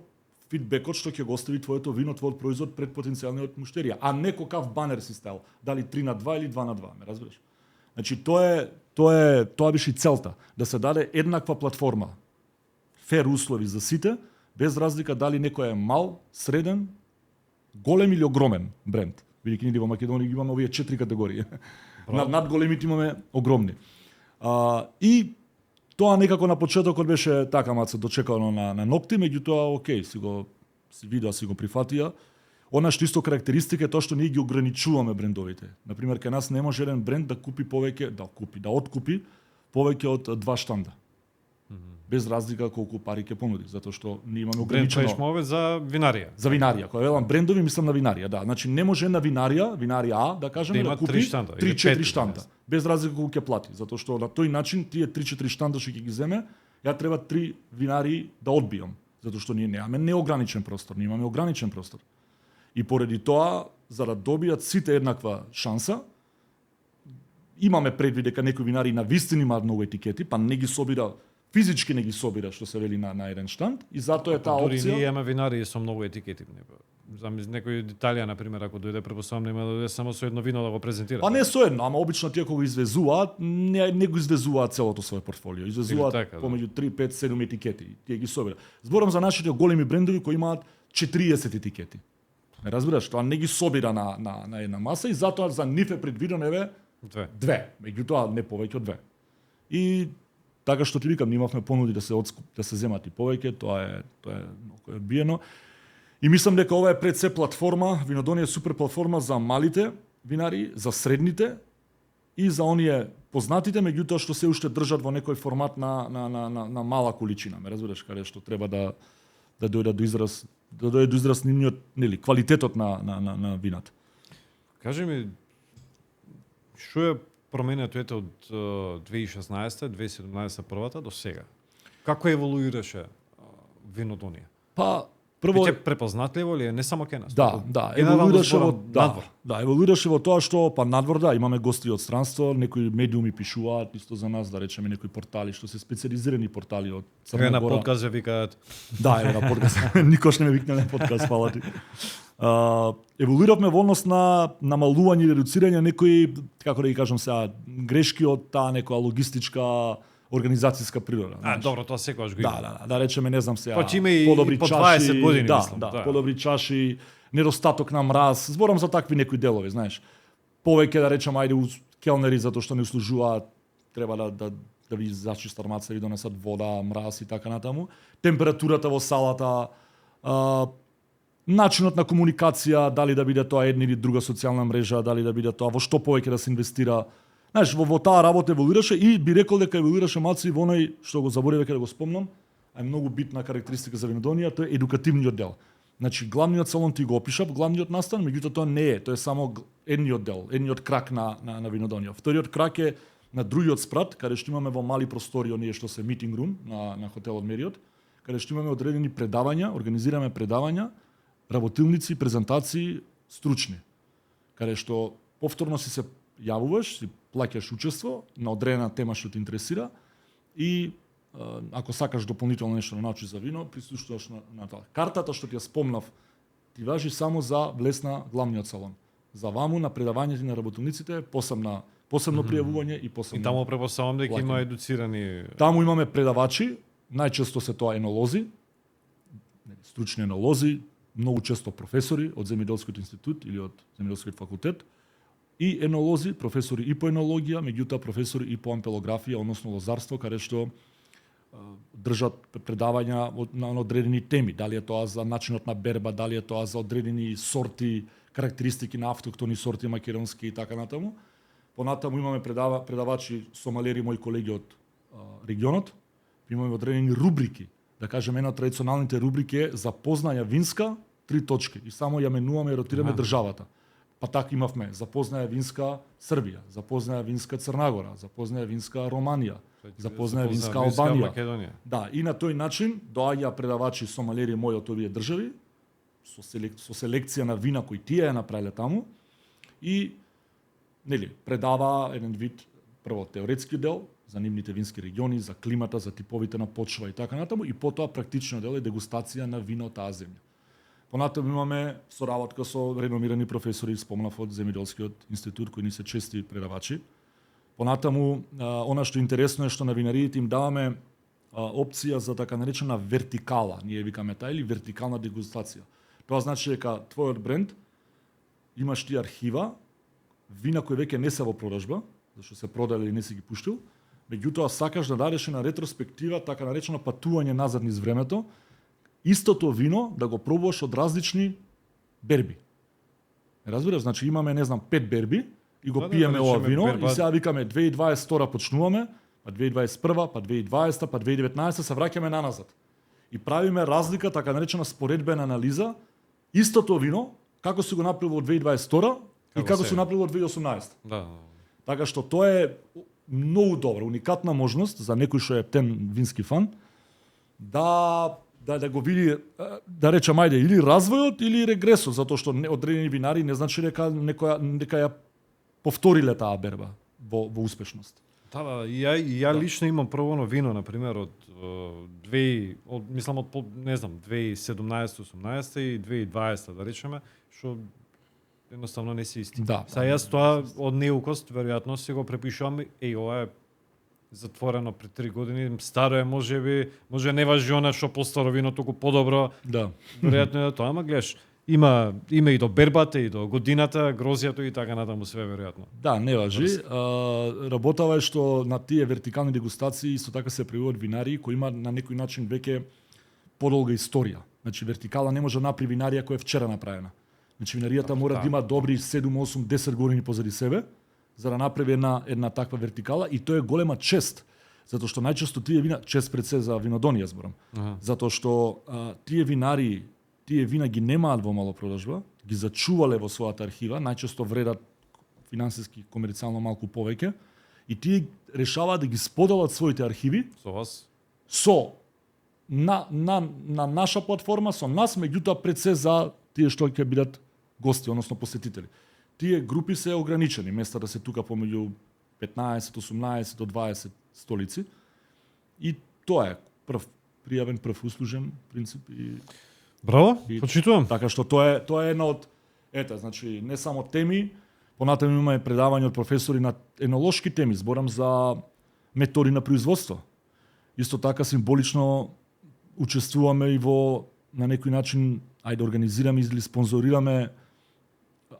фидбекот што ќе го остави твоето вино, твојот производ пред потенцијалниот муштерија, а не какав банер си ставил, дали 3:2 или 2:2, ме разбираш? Значи тоа беше и целта, да се даде еднаква платформа, фер услови за сите, без разлика дали некој е мал, среден, голем или огромен бренд. Бидејќи ние во Македонија ги имаме овие 4 категории. Над големите имаме огромни. И тоа некако на почетокот беше така маце дочекано на ногти, меѓутоа окей, си видеа, си го прифатија. Она што исто карактеристика е тоа што ние ги ограничуваме брендовите. Например, кај нас не може еден бренд да купи повеќе, да откупи повеќе од 2 штанда. Без разлика колку пари ќе понуди, затоа што ние имаме Бренд ограничено мове за винарија. за винарија. Кога велам брендови, мислам на винарија, да. Значи не може една винарија А, да кажеме, Да да, има купи 3 штанда, или 3-4 5, штанда, без разлика колку ќе плати, затоа што на тој начин тие 3-4 штанда што ќе ги земе, ја треба 3 винарии да одбијам, затоа што ние немаме неограничен простор, ние имаме ограничен простор. И поради тоа, за да добијат сите еднаква шанса, имаме предвид дека некои винари на вистина имаат многу етикети, па не ги собира физички не ги собира, што се вели на еден штанд, и затоа е таа Дури опција. ние имаме винари со многу етикети. Некој од Италија, например, ако дојде, препоставам, нема да дојде само со едно вино да го презентира. А не со едно, ама обично тие кога го извезуваат, не го извезуваат целото свое портфолио. Извезуваат така, да. помеѓу 3, 5, 7 етикети. Тие ги собира. Зборам за нашите големи брендови кои имаат 40 етикети. Не разбираш, тоа не ги собира на една маса и затоа за нив е предвидено две. Меѓутоа не повеќе од две. И така што ти викам, имавме понуди да се земат и повеќе, тоа е одбиено. И мислам дека ова е пред се платформа, Винодонија е супер платформа за малите винари, за средните и за оние познатите, меѓутоа што се уште држат во некој формат на мала количина, ме разбираш, каде што треба да дојде до израз нивниот, нели, квалитетот на вината. Кажи ми, што е променето ете од 2016, 2017 првата до сега? Како еволуираше Винодонија? Па прво Веќе препознатливо ли е не само кај нас? Да, Генерално еволуираше во зборам надвор. еволуираше во тоа што надвор имаме гости од странство, некои медиуми пишуваат исто за нас, да речеме некои портали што се специализирани портали од Црна на Гора. подкаст ја викаат. Да, на подкаст. Никош не ме викна на подкаст, фала ти. Еволуиравме во однос на намалување и редуцирање некои, како да ги кажам сега, грешки од таа некоја логистичка организацијска природа. Добро, тоа секогаш го има. Да речеме, не знам сега, Па, има и подобри по чаши, 20 години, мислам, да. подобри чаши, недостаток на мраз, зборам за такви некои делови, знаеш. Повеќе да речам, ајде келнери затоа што не услужуваат, треба да ви зачистат маца, ви донесат вода, мраз и така натаму. Температурата во салата, начинот на комуникација, дали да биде тоа една или друга социјална мрежа, дали да биде тоа во што повеќе да се инвестира. Знаеш, во таа работа еволуираше и би рекол дека еволуираше малку и во оној што го забораве дека да го спомнам, а е многу битна карактеристика за Винодонија, тоа е едукативниот дел. Значи, главниот салон ти го опишав, главниот настан, меѓутоа тоа не е, тоа е само едниот дел, едниот крак на Винодонија. Вториот крак е на другиот спрат, каде што имаме во мали простори, оние што се meeting room на хотелот Мериот, каде што имаме одредени предавања, организираме предавања, работилници, презентации, стручни, каде што повторно си се јавуваш, си плаќаш учество на одредена тема што те интересира и ако сакаш дополнително нешто да научиш за вино, присуствуваш на тоа. Картата што ти ја спомнав, ти важи само за влез на главниот салон. За ваму на предавањето на работилниците посебно пријавување и посебно. И таму препоставам дека има едуцирани. Таму имаме предавачи, најчесто се тоа енолози, стручни енолози, многу често професори од Земјоделскиот институт или од Земјоделскиот факултет, и енолози, професори и по енологија, меѓутоа професори и по ампелографија, односно лозарство, каде што држат предавања на одредени теми, дали е тоа за начинот на берба, дали е тоа за одредени сорти, карактеристики на автохтони сорти македонски и така натаму. Понатаму имаме предавачи сомалери, мои колеги од регионот, имаме одредени рубрики, да кажеме една од традиционалните рубрики е запознаја винска 3 точки и само ја менуваме и ротираме државата. Па така имавме запознаја винска Србија, запознаја винска Црнагора, запознаја винска Романија, запознаја винска Албанија. Македонија. Да, и на тој начин доаѓа предавачи сомалери мои од овие држави со селекција на вина кои тие ја направиле таму и нели предава еден вид прво теоретски дел за нивните вински региони, за климата, за типовите на почва и така натаму и потоа практичниот дел е дегустација на вино од таа земја. Понатаму имаме соработка со реномирани професори, спомнав од Земјоделскиот институт, кои ни се чести предавачи. Понатаму, она што интересно е што на винариите им даваме опција за така наречена вертикала, ние викаме таа, или вертикална дегустација. Тоа значи дека твојот бренд имаш ти архива, вина кои веќе не се во продажба, зашто се продали или не си ги пуштил, меѓутоа сакаш да дадеш на ретроспектива, така наречено патување назад низ времето, истото вино да го пробуваш од различни берби. Разбираш, значи имаме, не знам, 5 берби и го пиеме ова вино берба... и сега викаме 2022 почнуваме, па 2021, па 2020, па 2019 се враќаме наназад. И правиме разлика, така наречена споредбена анализа, истото вино, како си го направил во 2022 и како си го направил во 2018. Да. Така што тоа е многу добра, уникатна можност за некој што е птен вински фан, да го види, да речем, ајде, или развојот или регресот, затоа што одредени винари не значи дека ја повториле таа берба во успешност. Да, ја лично имам прво оно вино на пример од мислам од не знам 2017-18 и 2020 да речеме, што едноставно не се исти. Да. Са јас тоа од неукост веројатно си го препишувам, ова е затворено пред 3 години, старо е, може не важи она што постаро вино, туку подобро. Да. Веројатно е тоа, ама гледаш, има и до бербата, и до годината, грозјето и така натаму све веројатно. Да, не важи. Работава е што на тие вертикални дегустации исто така се правуваат винарии кои има на некој начин веќе подолга историја. Значи вертикала не може да направи винарија која е вчера направена. Значи винаријата мора да има добри 7, 8, 10 години позади себе за да направи една таква вертикала и тоа е голема чест. Затоа што најчесто тие вина, чест пред се за винодонија зборам. Затоа што тие винари, тие вина ги немаат во малопродажба, ги зачувале во својата архива, најчесто вредат финансиски, комерцијално малку повеќе, и тие решаваат да ги споделат своите архиви Со вас? на наша платформа, со нас, меѓутоа пред се за тие што ќе бидат гости, односно посетители. Тие групи се ограничени, места да се тука помеѓу 15, 18 до 20 столици. И тоа е прв пријавен, прв услужен принцип и Браво, почитувам. така што тоа е една од значи не само теми, понатаму имаме предавања од професори на енолошки теми, зборам за методи на производство. Исто така символично учествуваме и во на некој начин да организираме или спонзорираме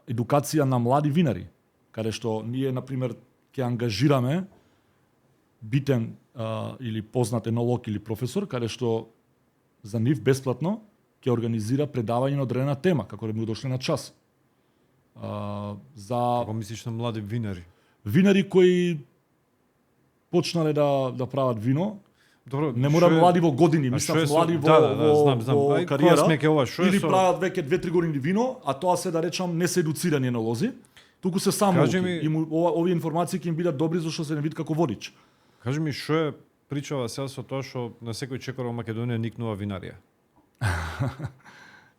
едукација на млади винари, каде што ние на пример ќе ангажираме битен или познат енолог или професор, каде што за нив бесплатно ќе организира предавање на одредена тема, како да му дошле на час. За Како мислиш на млади винари? винари кои почнале да прават вино, Добро, не мора млади во години, мислам млади во кариера, или прават веќе 2-3 години вино, а тоа се да речам не се едуцирани енолози, туку се само овие информации ќе им бидат добри зашто се не вид како водич. Кажи ми што е причава сега со тоа што на секој чекор во Македонија никнува винарија?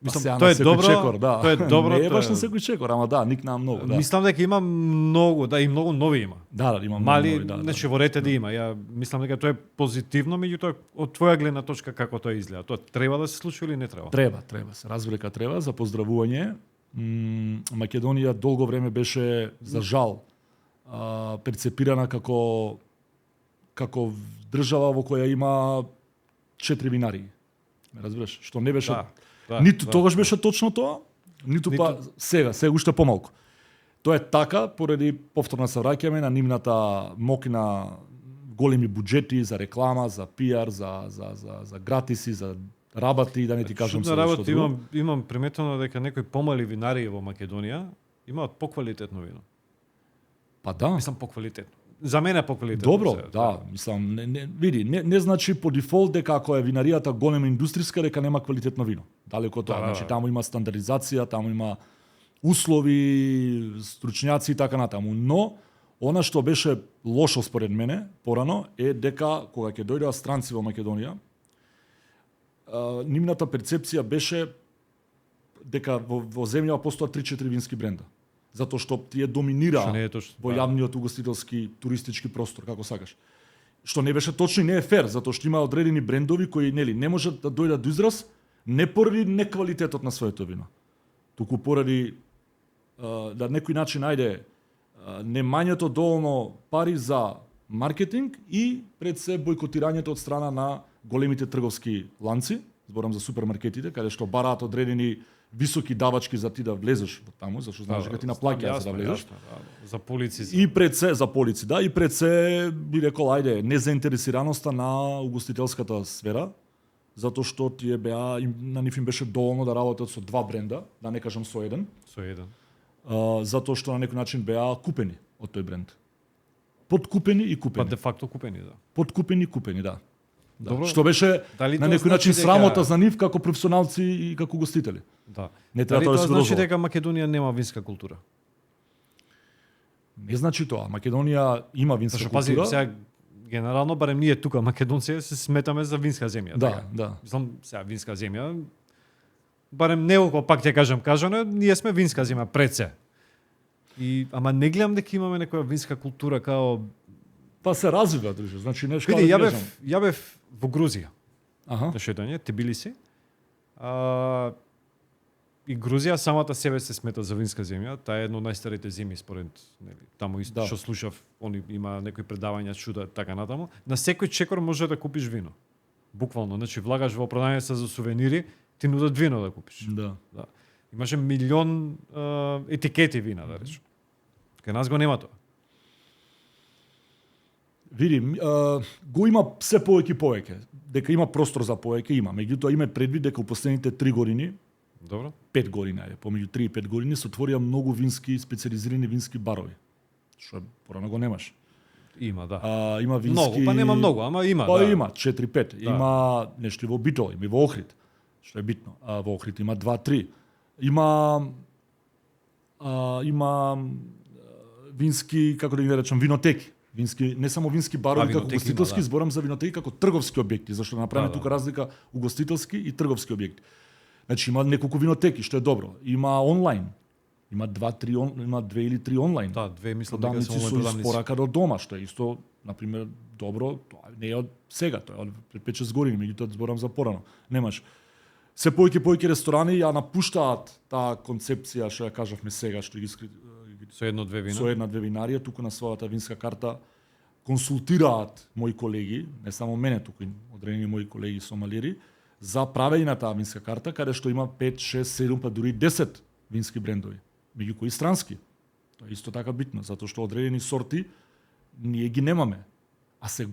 Мислам, тоа е добро, чекор, да. Тоа е добро. Не е баш на секој чекор, ама да, никнаа многу, да. Мислам дека има многу, и многу нови има. Да, има мали, многу нови, значи во рете да има. Ја мислам дека тоа е позитивно, меѓутоа од твоја гледна точка како тоа изгледа? Тоа треба да се случи или не треба? Треба, се разбира дека треба за поздравување. Македонија долго време беше за жал перцепирана како држава во која има 4 винарии. Разбираш, што не беше ниту тогаш беше точно тоа, ниту па сега уште помалку. Тоа е така поради повторно се враќаме на нивната мокина големи буџети за реклама, за пиар, за гратиси, за рабати, да не ти кажам се нешто. Имам приметено дека некои помали винарии во Македонија имаат поквалитетно вино. Па да. Мислам поквалитетно. За мене поквалитетно. Добро, да, мислам, не значи по дефолт дека ако е винаријата голема индустријска дека нема квалитетно вино. Далеко тоа, значи таму има стандардизација, таму има услови, стручњаци и така натаму, но она што беше лошо според мене порано е дека кога ќе дојдеа странци во Македонија, нивната перцепција беше дека во земјава постојат 3-4 вински бренда. Затоа што тие доминира во јавниот угостителски туристички простор, како сакаш. Што не беше точно и не е фер, затоа што има одредени брендови кои не можат да дојдат до израз не поради неквалитетот на своето вино, туку поради да некој начин немањето доволно пари за маркетинг и пред се бойкотирањето од страна на големите трговски ланци, зборам за супермаркетите, каде што бараат одредени високи давачки за ти да влезеш во таму, зашто знаеш дека ти наплаќаат за да влезеш. За полици. И пред се за полици, да, и пред се би рекол незаинтересираноста на угостителската сфера, затоа што тие беа на нив им беше доволно да работат со 2 бренда, да не кажам со еден. Затоа што на некој начин беа купени од тој бренд. Подкупени и купени. Па де факто купени, да. Подкупени и купени, да. Добро, што беше на некој начин срамота за нив како професионалци и како гостители. Да. Не треба тоа да се значи дозволи. дека Македонија нема винска култура. Не значи тоа. Македонија има винска култура. Пази, сега генерално барем ние тука македонци се сметаме за винска земја. Да, така? да. Мислам, сега винска земја барем неколку пак ќе кажам кажано, ние сме винска земја пред се. Ама не гледам дека имаме некоја винска култура као Па се развива, друже. Значи нешто Види, ја бев во Грузија. Аха. На шетање, Тбилиси. И Грузија самата себе се смета за винска земја. Таа е една од најстарите земји според, нели, таму исто Да. што слушав, они има некои предавања чуда така натаму. На секој чекор може да купиш вино. Буквално, значи влагаш во продајница за сувенири, ти нудат вино да купиш. Да. Да. Имаше милион етикети вина, да речем. Кај нас го нема тоа. Види, го има се повеќе и повеќе. Дека има простор за повеќе, има. Меѓутоа има предвид дека у последните 3 години, Добро? 5 години, ајде, помеѓу 3 и 5 години се отворија многу вински, специализирани вински барови. Што порано го немаш. Има, да. Има вински... Многу, па нема многу, ама има, Па да. има, 4-5. Да. Има нешто и во Битол, има и во Охрид, што е битно. Во Охрид има 2-3. Има вински, како да ги речам, винотеки. Вински, не само вински барови како винотеки има, гостителски, да. зборам за винотеки како трговски објекти, зашто направиме Да, да. тука разлика угостителски и трговски објекти. Значи има неколку винотеки, што е добро. Има онлайн. Има 2 или 3 онлайн. Да, две мислам дека Продавници се со продавници. испорака до дома, што е исто, например, добро, тоа не е од сега, тоа е од пред 5-6 години, меѓутоа зборам за порано. Немаш. Се повеќе ресторани ја напуштаат таа концепција што ја кажавме сега, што ги Со едно-две вина. со една-две винарија, туку на својата винска карта консултираат мои колеги, не само мене, туку и одредени мои колеги сомалиери, за правење на таа винска карта, каде што има 5, 6, 7, па дури 10 вински брендови, меѓу кои странски. Тоа е исто така битно, затоа што одредени сорти ние ги немаме, а се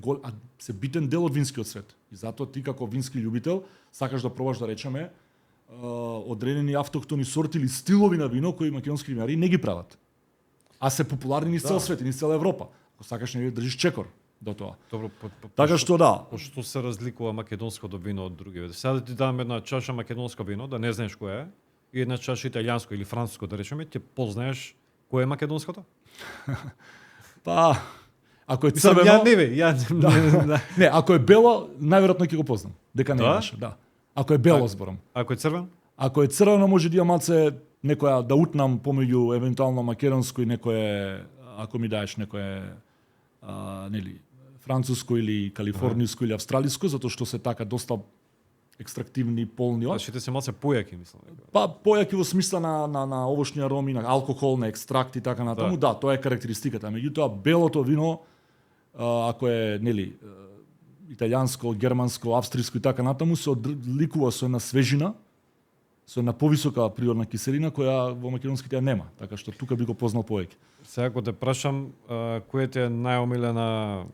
битен дел од винскиот свет. И затоа ти како вински љубител сакаш да пробаш да речеме одредени автохтони сорти или стилови на вино кои македонски винари не ги прават. А се популарни низ цел свет и низ цела Европа. Ако сакаш не држиш чекор до тоа. Добро, Така што да, Што се разликува македонското вино од други? Сега да ти дам една чаша македонско вино, да не знаеш кое е, и една чаша италијанско или француско, да речеме, ќе познаеш кое е македонското? па ако е Мислам, црвено, ја не бе, ја да. не, ако е бело, најверојатно ќе го познам. Дека не е Да? наше, да. Ако е бело зборам. Ако е црвен? Ако е црвено може да има малце некоја да утнам помеѓу евентуално македонско и некое, ако ми даеш некое нели француско или калифорниско или австралиско, затоа што се така доста екстрактивни, полни. Значи се малце појаки, мислам. Па појаки во смисла на овошни ароми, на алкохол, на екстракт и така натаму, да, тоа е карактеристиката. Меѓутоа белото вино, ако е нели италијанско, германско, австриско и така натаму, се одликува со една свежина, со една повисока природна киселина која во македонските ја нема, така што тука би го познал повеќе. Сега ако те прашам, која ти е најомилена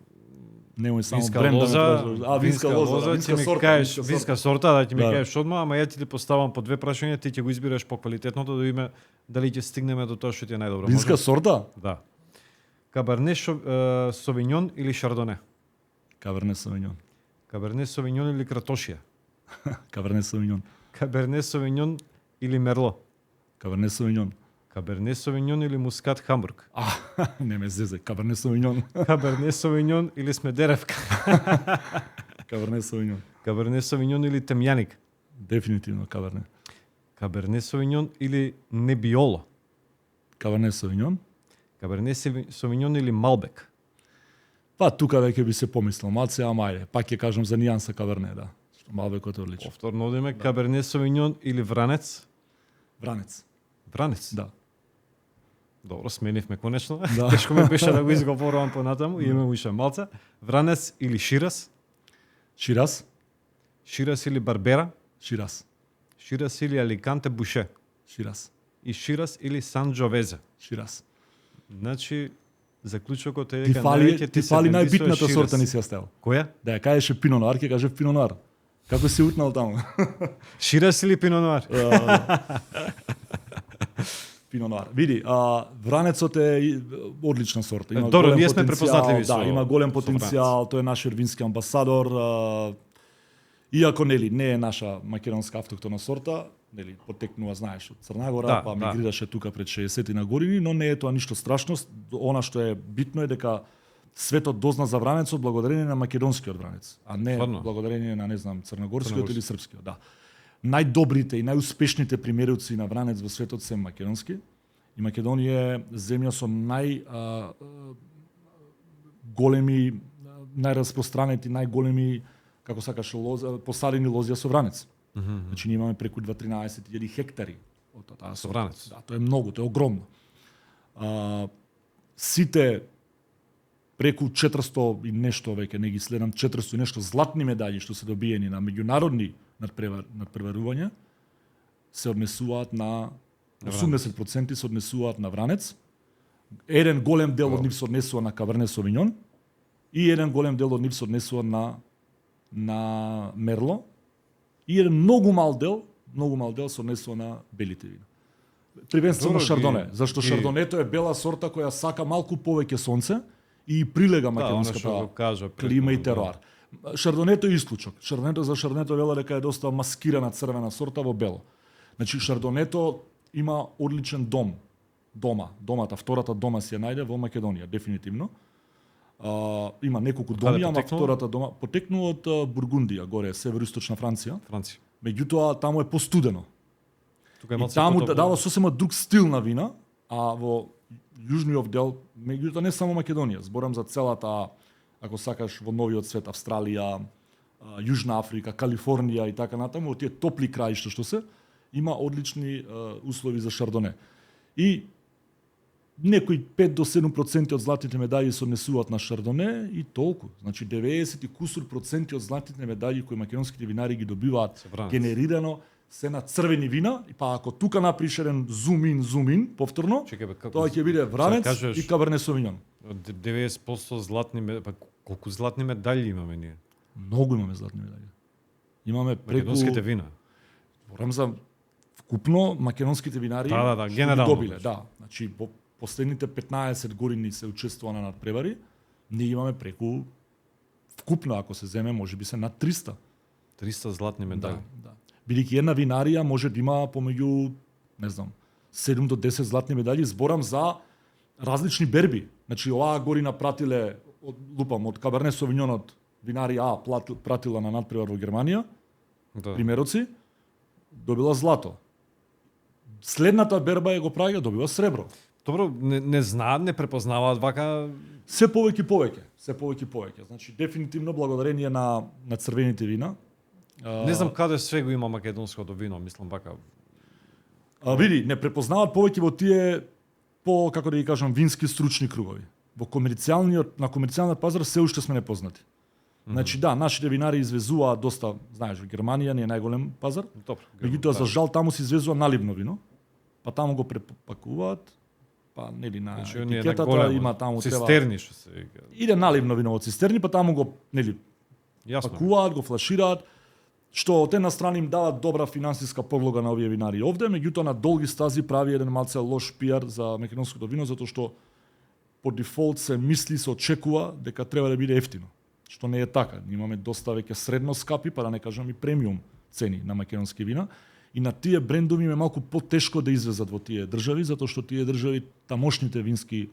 Немој само винска бренда, лоза, винска лоза, ќе ми сорта, кажеш винска сорта, да ќе ми Да. кажеш одма, ама ја ти поставам по две прашања, ти ќе го избереш по квалитетното да видиме дали ќе стигнеме до тоа што ти е најдобро. Винска Може? сорта? Да. Каберне совиньон или шардоне? Каберне Совиньон. Каберне совиньон или кратошија? Каберне Совиньон. Каберне совиньон или мерло? Каберне Совиньон. Каберне совиньон или мускат Хамбург? Не ме зезе, Каберне Совиньон. Каберне совиньон или смедеревка? Каберне Совиньон. Каберне совиньон или темјаник? Дефинитивно Каберне. Каберне совиньон или небиоло? Каберне Совиньон. Каберне совиньон или малбек? Па тука веќе би се помислил малце, ама ајде, пак ќе кажам за нијанса Каберне, да. Што Малбекот е одлично. Повторно одиме Каберне совиньон или вранец? Вранец. Вранец? Да. Добро, сменивме конечно. Да. Тешко ми беше да го изговорувам понатаму, имаме уште малце. Вранец или Ширас? Ширас. Ширас или Барбера? Ширас. Ширас или Аликанте Буше? Ширас. И Ширас или Санџовезе? Ширас. Значи, заклучокот е Ти дека фали, највеќе ти се фали вписува најбитната Ширас. сорта ни си ја ставил. Која? Да ја кажеше Пино Нуар, ќе каже Пино Нуар. Како си утнал таму? Ширас или Пино Нуар? Пино Нуар. Види, вранецот е одлична сорта. Има Добро, голем ние сме потенцијал, препознатливи да, со- има голем со потенцијал, тој е нашиот вински амбасадор. Иако нели не е наша македонска автохтона сорта, нели потекнува, знаеш, од Црнагора, Да, па да. мигрираше тука пред 60 на години, но не е тоа ништо страшно. Она што е битно е дека светот дозна за вранецот благодарение на македонскиот вранец, а не Стварно? благодарение на, не знам, црногорскиот Црногорски. или српскиот, да. Најдобрите и најуспешните примеруци на вранец во светот се македонски. И Македонија е земја со големи, најраспространети, најголеми, како сакаш, посадени лозја со вранец. Значи ние имаме преку 13.000 хектари од таа Со вранец. Да, тоа е многу, тоа е огромно. Сите преку 400 и нешто веќе, не ги следам, 400 и нешто златни медаљи што се добиени на меѓународни надпреварувања се однесуваат на 80% се однесуваат на вранец. Еден голем дел од нив се однесува на Каберне Совиньон и еден голем дел од нив се однесува на Мерло и еден многу мал дел се однесува на белите вина. Привенствено Шардоне, зашто Шардонето е бела сорта која сака малку повеќе сонце и прилега македонската клима и тероар. Шардонето е исклучок. За Шардонето вела дека е доста маскирана црвена сорта во бело. Значи Шардонето има одличен домата, втората дома си ја најде во Македонија, дефинитивно. Има неколку доми, ама втората дома потекнува од Бургундија, горе североисточна Франција. Меѓутоа таму е постудено. И таму дава сосема друг стил на вина, а во јужниот дел, меѓутоа не само Македонија, зборам за целата, ако сакаш, во новиот свет, Австралија, Јужна Африка, Калифорнија и така натаму, во тие топли краишта што се, има одлични услови за Шардоне. И некои 5 до 7% од златните медаљи се однесуваат на Шардоне и толку. Значи 90 и кусур проценти од златните медаљи кои македонските винари ги добиваат генерирано се на црвени вина, и па ако тука напишеш еден зум ин, повторно, тоа ќе биде вранец и Каберне Совиньон. 90% златни медаљи, па колку златни медаљи имаме ние? Многу имаме златни медаљи. Имаме преку македонските вина. Борам за вкупно македонските винари генерално добиле, да. Значи во последните 15 години се учествува на надпревари, ние имаме преку вкупно, ако се земе, можеби се над 300. 300 златни медаљи. Да. Бидејќи една винарија може да има помеѓу, не знам, 7 до 10 златни медаљи, зборам за различни берби. Значи оваа година пратиле од Каберне Совиньонот винарија А пратила на надпревар во Германија. Да. Примероци добила злато. Следната берба го праќа, добива сребро. Добро, не знаат, не препознаваат вака се повеќе. Значи дефинитивно благодарение на црвените вина. Не знам каде све го има македонското вино, мислам вака. Види, не препознаваат повеќе во тие како да ги кажам, вински стручни кругови. На комерцијалниот пазар се уште сме непознати. Значи да, нашите винари извезуваат доста, знаеш, во Германија не е најголем пазар. Меѓутоа за жал таму се извезува наливно вино. Па таму го препакуваат, па нели на етикетата има таму цистерни што се вика. Иде наливно вино во цистерни, па таму го нели пакуваат, го флашираат, што од една страна им дават добра финансиска подлога на овие винари овде, меѓутоа на долги стази прави еден малце лош пиар за македонското вино, затоа што по дефолт се мисли, се очекува дека треба да биде ефтино. Што не е така. Имаме доста веќе средно скапи, па да не кажам и премиум цени на македонски вина. И на тие брендови им е малку потешко да извезат во тие држави, затоа што тие држави, тамошните вински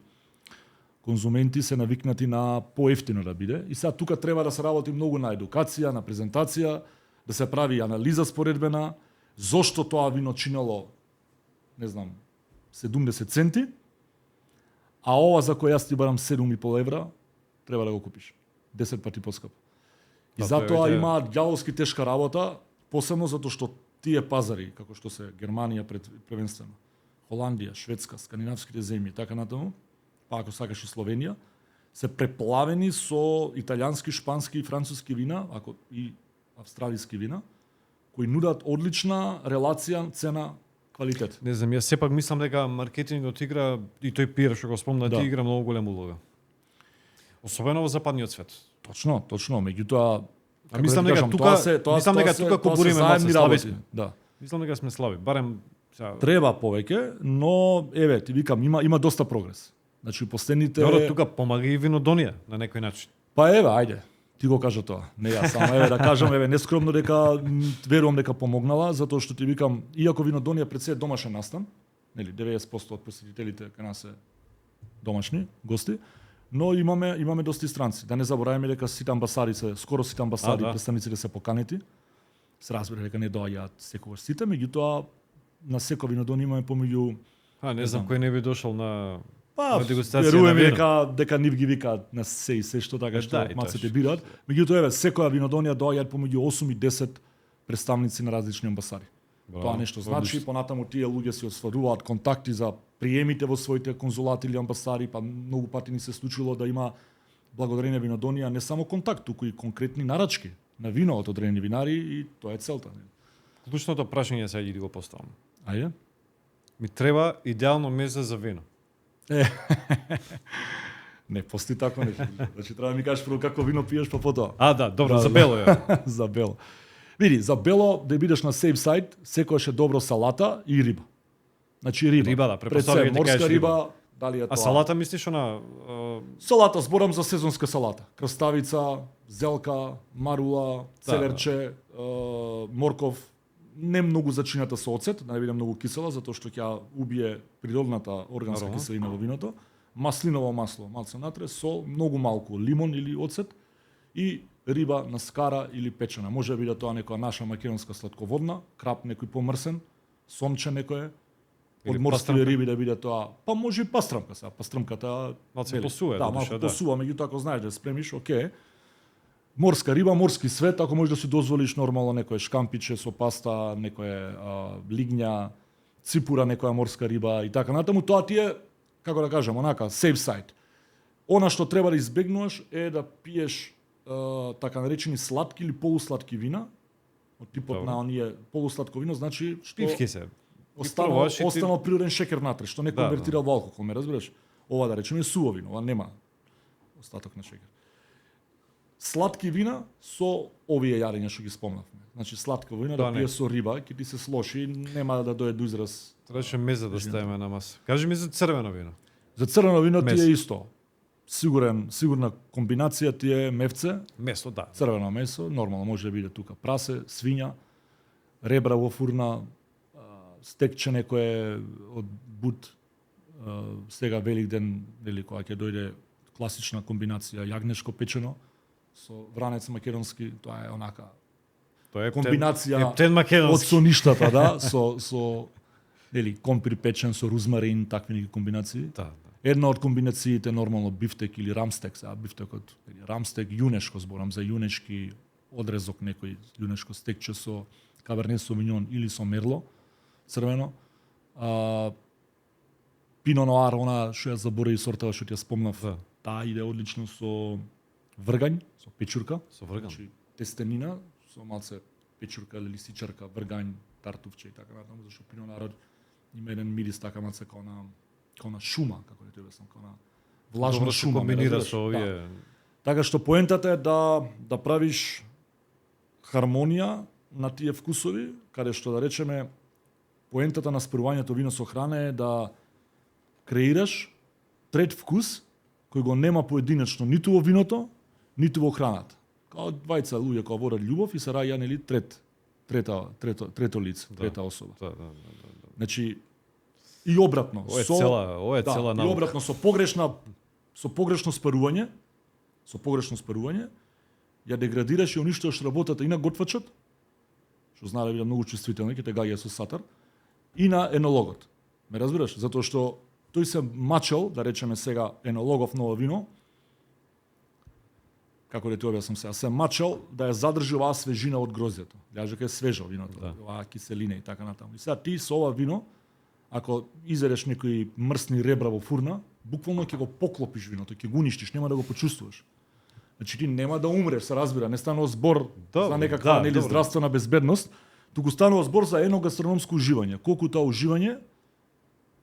конзументи се навикнати на поевтино да биде. И сега тука треба да се работи многу на едукација, на презентација, да се прави анализа споредбена, зошто тоа вино чинело, не знам, 70 центи, а ова за кој јас ти барам 7,5 евра, треба да го купиш. 10 пати поскапо. И затоа има ѓаволски тешка работа, посебно затоа што тие пазари, како што се Германија првенствено, Холандија, Шведска, скандинавските земји, така натаму, па ако сакаш и Словенија, се преплавени со италијански, шпански и француски вина, ако и австралиски вина, кои нудат одлична релација цена квалитет. Не знам, јас сепак мислам дека маркетингот игра и тој пиар што го спомна, ти игра многу голема улога. Особено во западниот свет. Точно, меѓутоа мислам дека тука купуриме малку слаби. Да. Мислам дека сме слаби, барем треба повеќе, но еве ти викам има доста прогрес. Значи последните Добро, тука помага и винодонија на некој начин. Па еве, ајде. Ти го кажа тоа. Не јас, само еве да кажам, еве нескромно дека верувам дека помогнала, затоа што ти викам, иако винодонија пред се е домашен настан, нели 90% од посетителите кај нас се домашни гости, но имаме доста странци. Да не забораваме дека скоро сите амбасади представниците се поканети. Се разбира дека не доаѓаат секогаш сите, меѓутоа на секој винодон имаме помеѓу не знам кој не би дошол на Па, На дегустација на веруваме вино. дека нив ги викаат на се и се што така што Да, и тоа маците што- бираат. Меѓутоа еве секоја винодонија доаѓаат помеѓу 8 и 10 представници на различни амбасади. Браво, Тоа нешто значи, одлично. понатаму тие луѓе си осваруваат контакти за приемите во своите конзулати или амбасади, па многу пати ни се случило да има благодарение винодонија не само контакт, туку и конкретни нарачки на вино од одредени винари и тоа е целта. Клучното прашање сега ги го поставам. Ајде. Ми треба идеално место за вино. Не постои такво нешто. Значи треба да ми кажеш прво какво вино пиеш па потоа. А, да, добро, Да, за да. бело е. За бело. Види, за бело да бидеш на сейф сайт, секогаш е добро салата и риба. Значи риба. Риба, да, Пред претпоставувам се да морска кажеш риба, риба. дали е тоа. А салата мислиш она Салата, зборам за сезонска салата. Крставица, зелка, марула, целерче, морков, не многу зачината со оцет, да не биде многу кисела, затоа што ќе убие природната органска Арома. киселина во виното. Маслиново масло, малце натре, сол, многу малку лимон или оцет и риба на скара или печена. Може да биде тоа некоја наша македонска сладководна, крап некој помрсен, сомче некое, од Или морски пастрамка. риби да биде тоа, па може и пастрамка сега, пастрамката Малце нели, посува, да, додуше, малку да. посува, меѓутоа ако знаеш да спремиш, оке. Морска риба, морски свет, ако можеш да си дозволиш нормално некое шкампиче со паста, некое лигња, ципура, некоја морска риба и така натаму, тоа ти е, како да кажам, онака, safe side. Она што треба да избегнуваш е да пиеш така наречени сладки или полусладки вина, од типот Добро. на оние полусладко вино, значи што пивки се. останал, пробуваш и ти- останал природен шекер натре, што не Да, конвертира во алкохол, ме разбираш? Ова да речеме е суво вино, ова нема остаток на шекер. Сладки вина со овие јарења што ги спомнавме. Значи сладко вино Тоа да не. пие со риба, ќе ти се слоши, нема да дојде до израз. Требаше меза да ставиме на маса. Кажи ми за црвено вино. За црвено вино ти Месо. е исто. Сигурна комбинација ти е мевце, Месо, да. црвено месо, нормално може да биде тука прасе, свиња, ребра во фурна, стекче некое од бут, сега Велик ден, или кога ќе дојде класична комбинација јагнешко печено со вранец македонски, тоа е онака Тоа е комбинација Ептен од македонски. соништата, да, со нели компир печен со рузмарин, такви неки комбинации. Да, да. Една од комбинациите нормално бифтек или рамстек, сега бифтекот, рамстек јунешко зборам за јунешки одрезок некој јунешко стекче со каберне совиньон или со мерло црвено. Пино ноар, она што ја заборави сортава што ти ја спомнав, Да. таа иде одлично со вргањ, со печурка, Со врган. значи тестенина со малце печурка или листичарка, вргањ, тартувче и така натаму, зашто пино ноар има еден мирис така малце као на шума, како да ти обяснам, као на влажна Добро се шума. ме комбинира разбираш? со овие. Да. Така што поентата е да правиш хармонија на тие вкусови, каде што да речеме поентата на спорувањето вино со храна е да креираш трет вкус кој го нема поединечно ниту во виното, ниту во храната. Као двајца луѓе кои водат љубов и се раѓа нели трето лице, Да. трета особа. Да, да, да. Значи и обратно, Ова е цела и наука. обратно со погрешно спарување, ја деградираш и уништуваш работата и на готвачот, што знае да биде многу чувствителни, ќе те гаѓа со сатар, и на енологот. Ме разбираш? Затоа што тој се мачел, да речеме сега енологов ново вино, како да ти објаснам сега, се мачел да ја задржи оваа свежина од гроздјето. Јаже ке е свежо виното, Да. оваа киселина и така натаму. И сега ти со ова вино, ако изедеш некои мрсни ребра во фурна, буквално ќе го поклопиш виното, ќе го уништиш, нема да го почувствуваш. Значи ти нема да умреш, се разбира, не станува збор Добро, за некаква да, нели добро. здравствена безбедност, туку станува збор за едно гастрономско уживање. Колку тоа уживање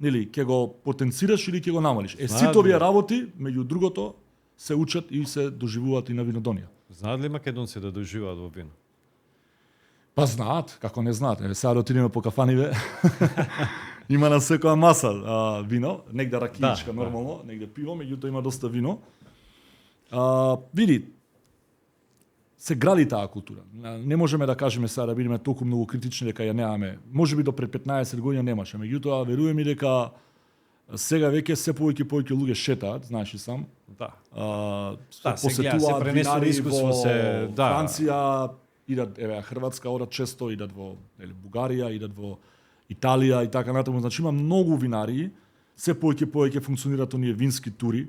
нели ќе го потенцираш или ќе го намалиш. Знаат Сите овие ли? работи, меѓу другото, се учат и се доживуваат и на винодонија. Знаат ли македонци да доживаат во вино? Па знаат, како не знаат. Еве сега да отидеме по кафаниве. Има на секоја маса вино, негде ракијичка Да, нормално, негде пиво, меѓутоа има доста вино. Види, се гради таа култура. Не можеме да кажеме сега да бидеме толку многу критични дека ја немаме. Можеби до пред 15 години немаше, меѓутоа верувам и дека сега веќе се повеќе луѓе шетаат, знаеш и сам. Да. Се Да, сега се посетуваат пренесено винари искуство, во се- да. Франција, идат, еве, Хрватска одат често, идат во нели, Бугарија, идат во Италија и така натаму. Значи има многу винари. се повеќе функционираат оние вински тури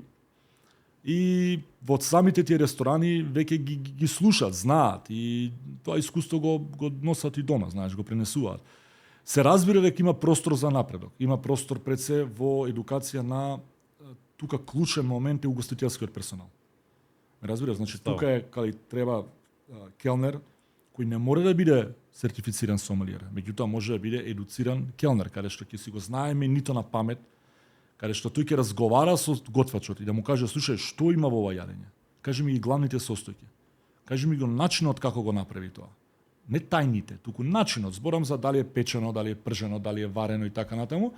и во самите тие ресторани веќе ги слушаат, знаат и тоа искуство го носат и дома, знаеш, го пренесуваат. Се разбира дека има простор за напредок. Има простор пред се во едукација на тука клучен момент е угостителскиот персонал. Ме разбираш, значи тука е кај треба келнер кој не може да биде сертифициран сомелиер, меѓутоа може да биде едуциран келнер, каде што ќе си го знае менито на памет, каде што тој ќе разговара со готвачот и да му каже, слушај, што има во ова јадење? Кажи ми ги главните состојки. Кажи ми го начинот како го направи тоа. Не тајните, туку начинот. Зборам за дали е печено, дали е пржено, дали е варено и така натаму.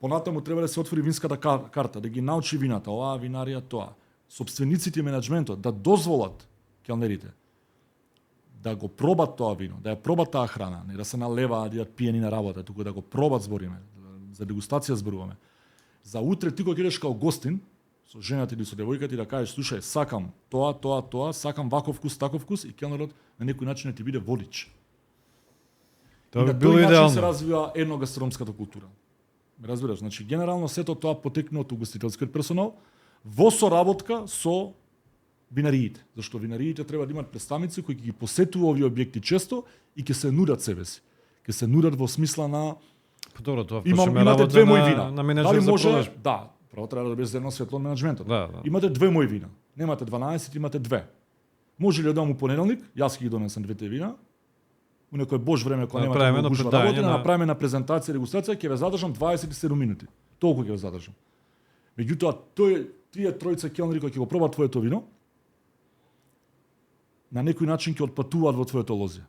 Понатаму треба да се отвори винската карта, да ги научи вината, оваа винарија тоа. Собствениците и менаџментот да дозволат келнерите да го пробат тоа вино, да ја пробат таа храна, не да се налеваат и да пиени на работа, туку да го пробат, збориме, за дегустација зборуваме. За утре ти кога идеш као гостин со жената или со девојката и да кажеш, слушај, сакам тоа, сакам ваков вкус, таков вкус и келнерот на некој начин ти биде водич. Тоа би на било тој начин идеално. се развива едно гастрономската култура. Разбираш, значи генерално сето тоа потекне од угостителскиот персонал во соработка со винариите, зашто винариите треба да имат представници кои ќе ги посетуваат овие објекти често и ќе се нудат себе си. Ќе се нудат во смисла на Добро, тоа имате две мои вина. На менеджер за продаж. Да, право треба да биде едно светло од менаџментот. Да. Имате две мои вина. Немате 12, имате 2. Може ли да дам у понеделник? Јас ќе ги донесам двете вина. У некој бош време кога немате направиме многу едно гужва работа, предање направиме на презентација, дегустација, ќе ве задржам 27 минути. Толку ќе ве задржам. Меѓутоа, тие тројца келнери кои ќе го пробаат твоето вино, на некој начин ќе отпатуваат во твоето лозје.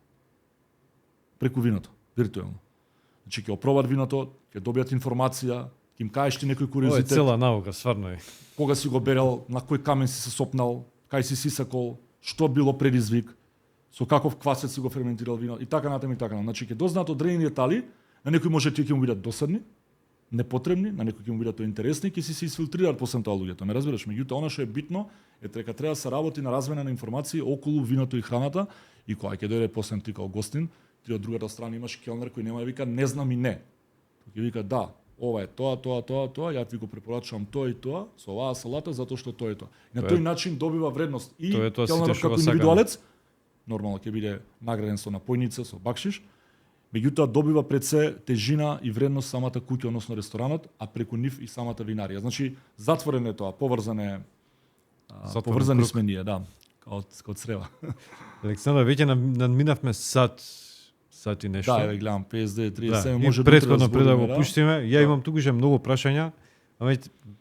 Преку виното, виртуелно. Значи ќе опробаат виното, ќе добијат информација, ќе им кажеш ти некој Ова е куриозитет, цела наука, стварно е. кога си го берел, на кој камен си се сопнал, кај си сисакол, што било предизвик, со каков квасец си го ферментирал вино и така натаму и така натаму. Значи ќе дознаат одредени детали, на некој може тие ќе му бидат досадни, непотребни, на некој ќе му бидат интересни, ќе си се изфилтрираат после тоа луѓето. Ме разбираш? Меѓутоа она што е битно е дека треба да се работи на размена на информации околу виното и храната и кога ќе дојде после ти као гостин, ти од другата страна имаш келнер кој нема да вика не знам и не. Тој ќе вика да, ова е тоа, ја ти го препорачувам тоа и тоа, со оваа салата затоа што тоа е тоа. И на тој начин добива вредност и келнерот како индивидуалец, нормално ќе биде награден со напојница, со бакшиш, меѓутоа добива пред се тежина и вредност самата куќа, односно ресторанот, а преку нив и самата винарија. Значи, затворено е тоа, поврзани сме ние, да, од срева. Александар, веќе надминавме сат и нешто. Да, еве гледам 59-37, може и претходно пред да го пуштиме, ја имам туку ше многу прашања, ама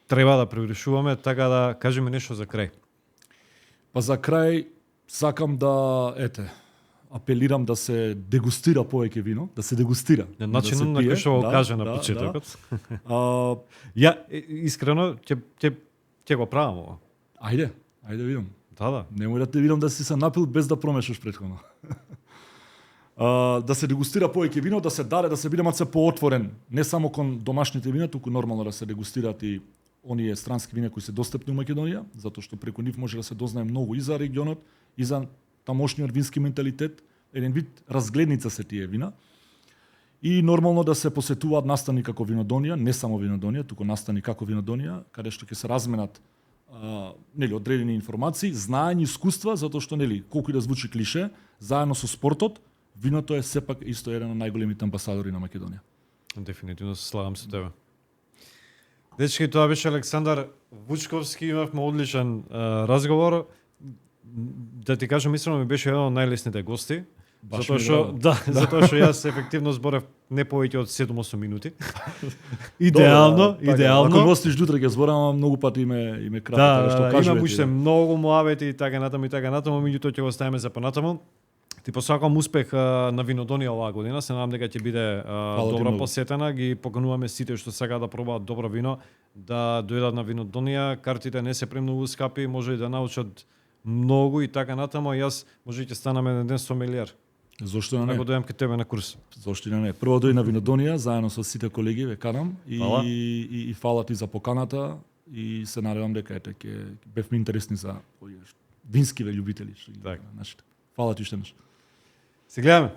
треба да превршуваме, така да кажеме нешто за крај. Па за крај сакам да апелирам да се дегустира повеќе вино, да се дегустира. На начинот на кој што го кажа на почетокот. Ја искрено ќе го правам ова. Ајде видам. Да. Немој да те видам да си се напил без да промешаш претходно. Да се дегустира повеќе вино, да се даде, да се биде малце поотворен, не само кон домашните вина, туку нормално да се дегустираат и оние странски вина кои се достапни у Македонија, затоа што преку нив може да се дознае многу и за регионот, и за тамошниот вински менталитет, еден вид разгледница се тие вина. И нормално да се посетуваат настани како Винодонија, не само Винодонија, туку настани како Винодонија, каде што ќе се разменат одредени информации, знаење, искуства, затоа што колку и да звучи клише, заедно со спортот, виното е сепак исто еден од најголемите амбасадори на Македонија. Дефинитивно се слагам со тебе. Дечки, тоа беше Александар Вучковски, имавме одличен разговор. Да ти кажам, искрено ми беше еден од најлесните гости. Затоа што јас ефективно зборев не повеќе од 7-8 минути. Идеално. Ако гостиш дутре ќе зборам, многу пати име кратко, што кажувате. Имам уште многу муавети и така натаму, меѓутоа ќе го оставиме за понатаму. Ти посакам успех на Винодонија оваа година, се надам дека ќе биде добро посетена, ги покануваме сите што сакаат да пробаат добро вино, да дојдат на Винодонија, картите не се премногу скапи, може и да научат многу и така натаму, јас може ќе станам еден сомелиер. Зошто не? Ако дојдам кај тебе на курс. Зошто не? Прво дојди на Винодонија, заедно со сите колеги, ве канам и фала ти за поканата и се надевам дека ќе бевме интересни за винскиве љубители што ги нашите. Фала ти уште еднаш. Се гледаме.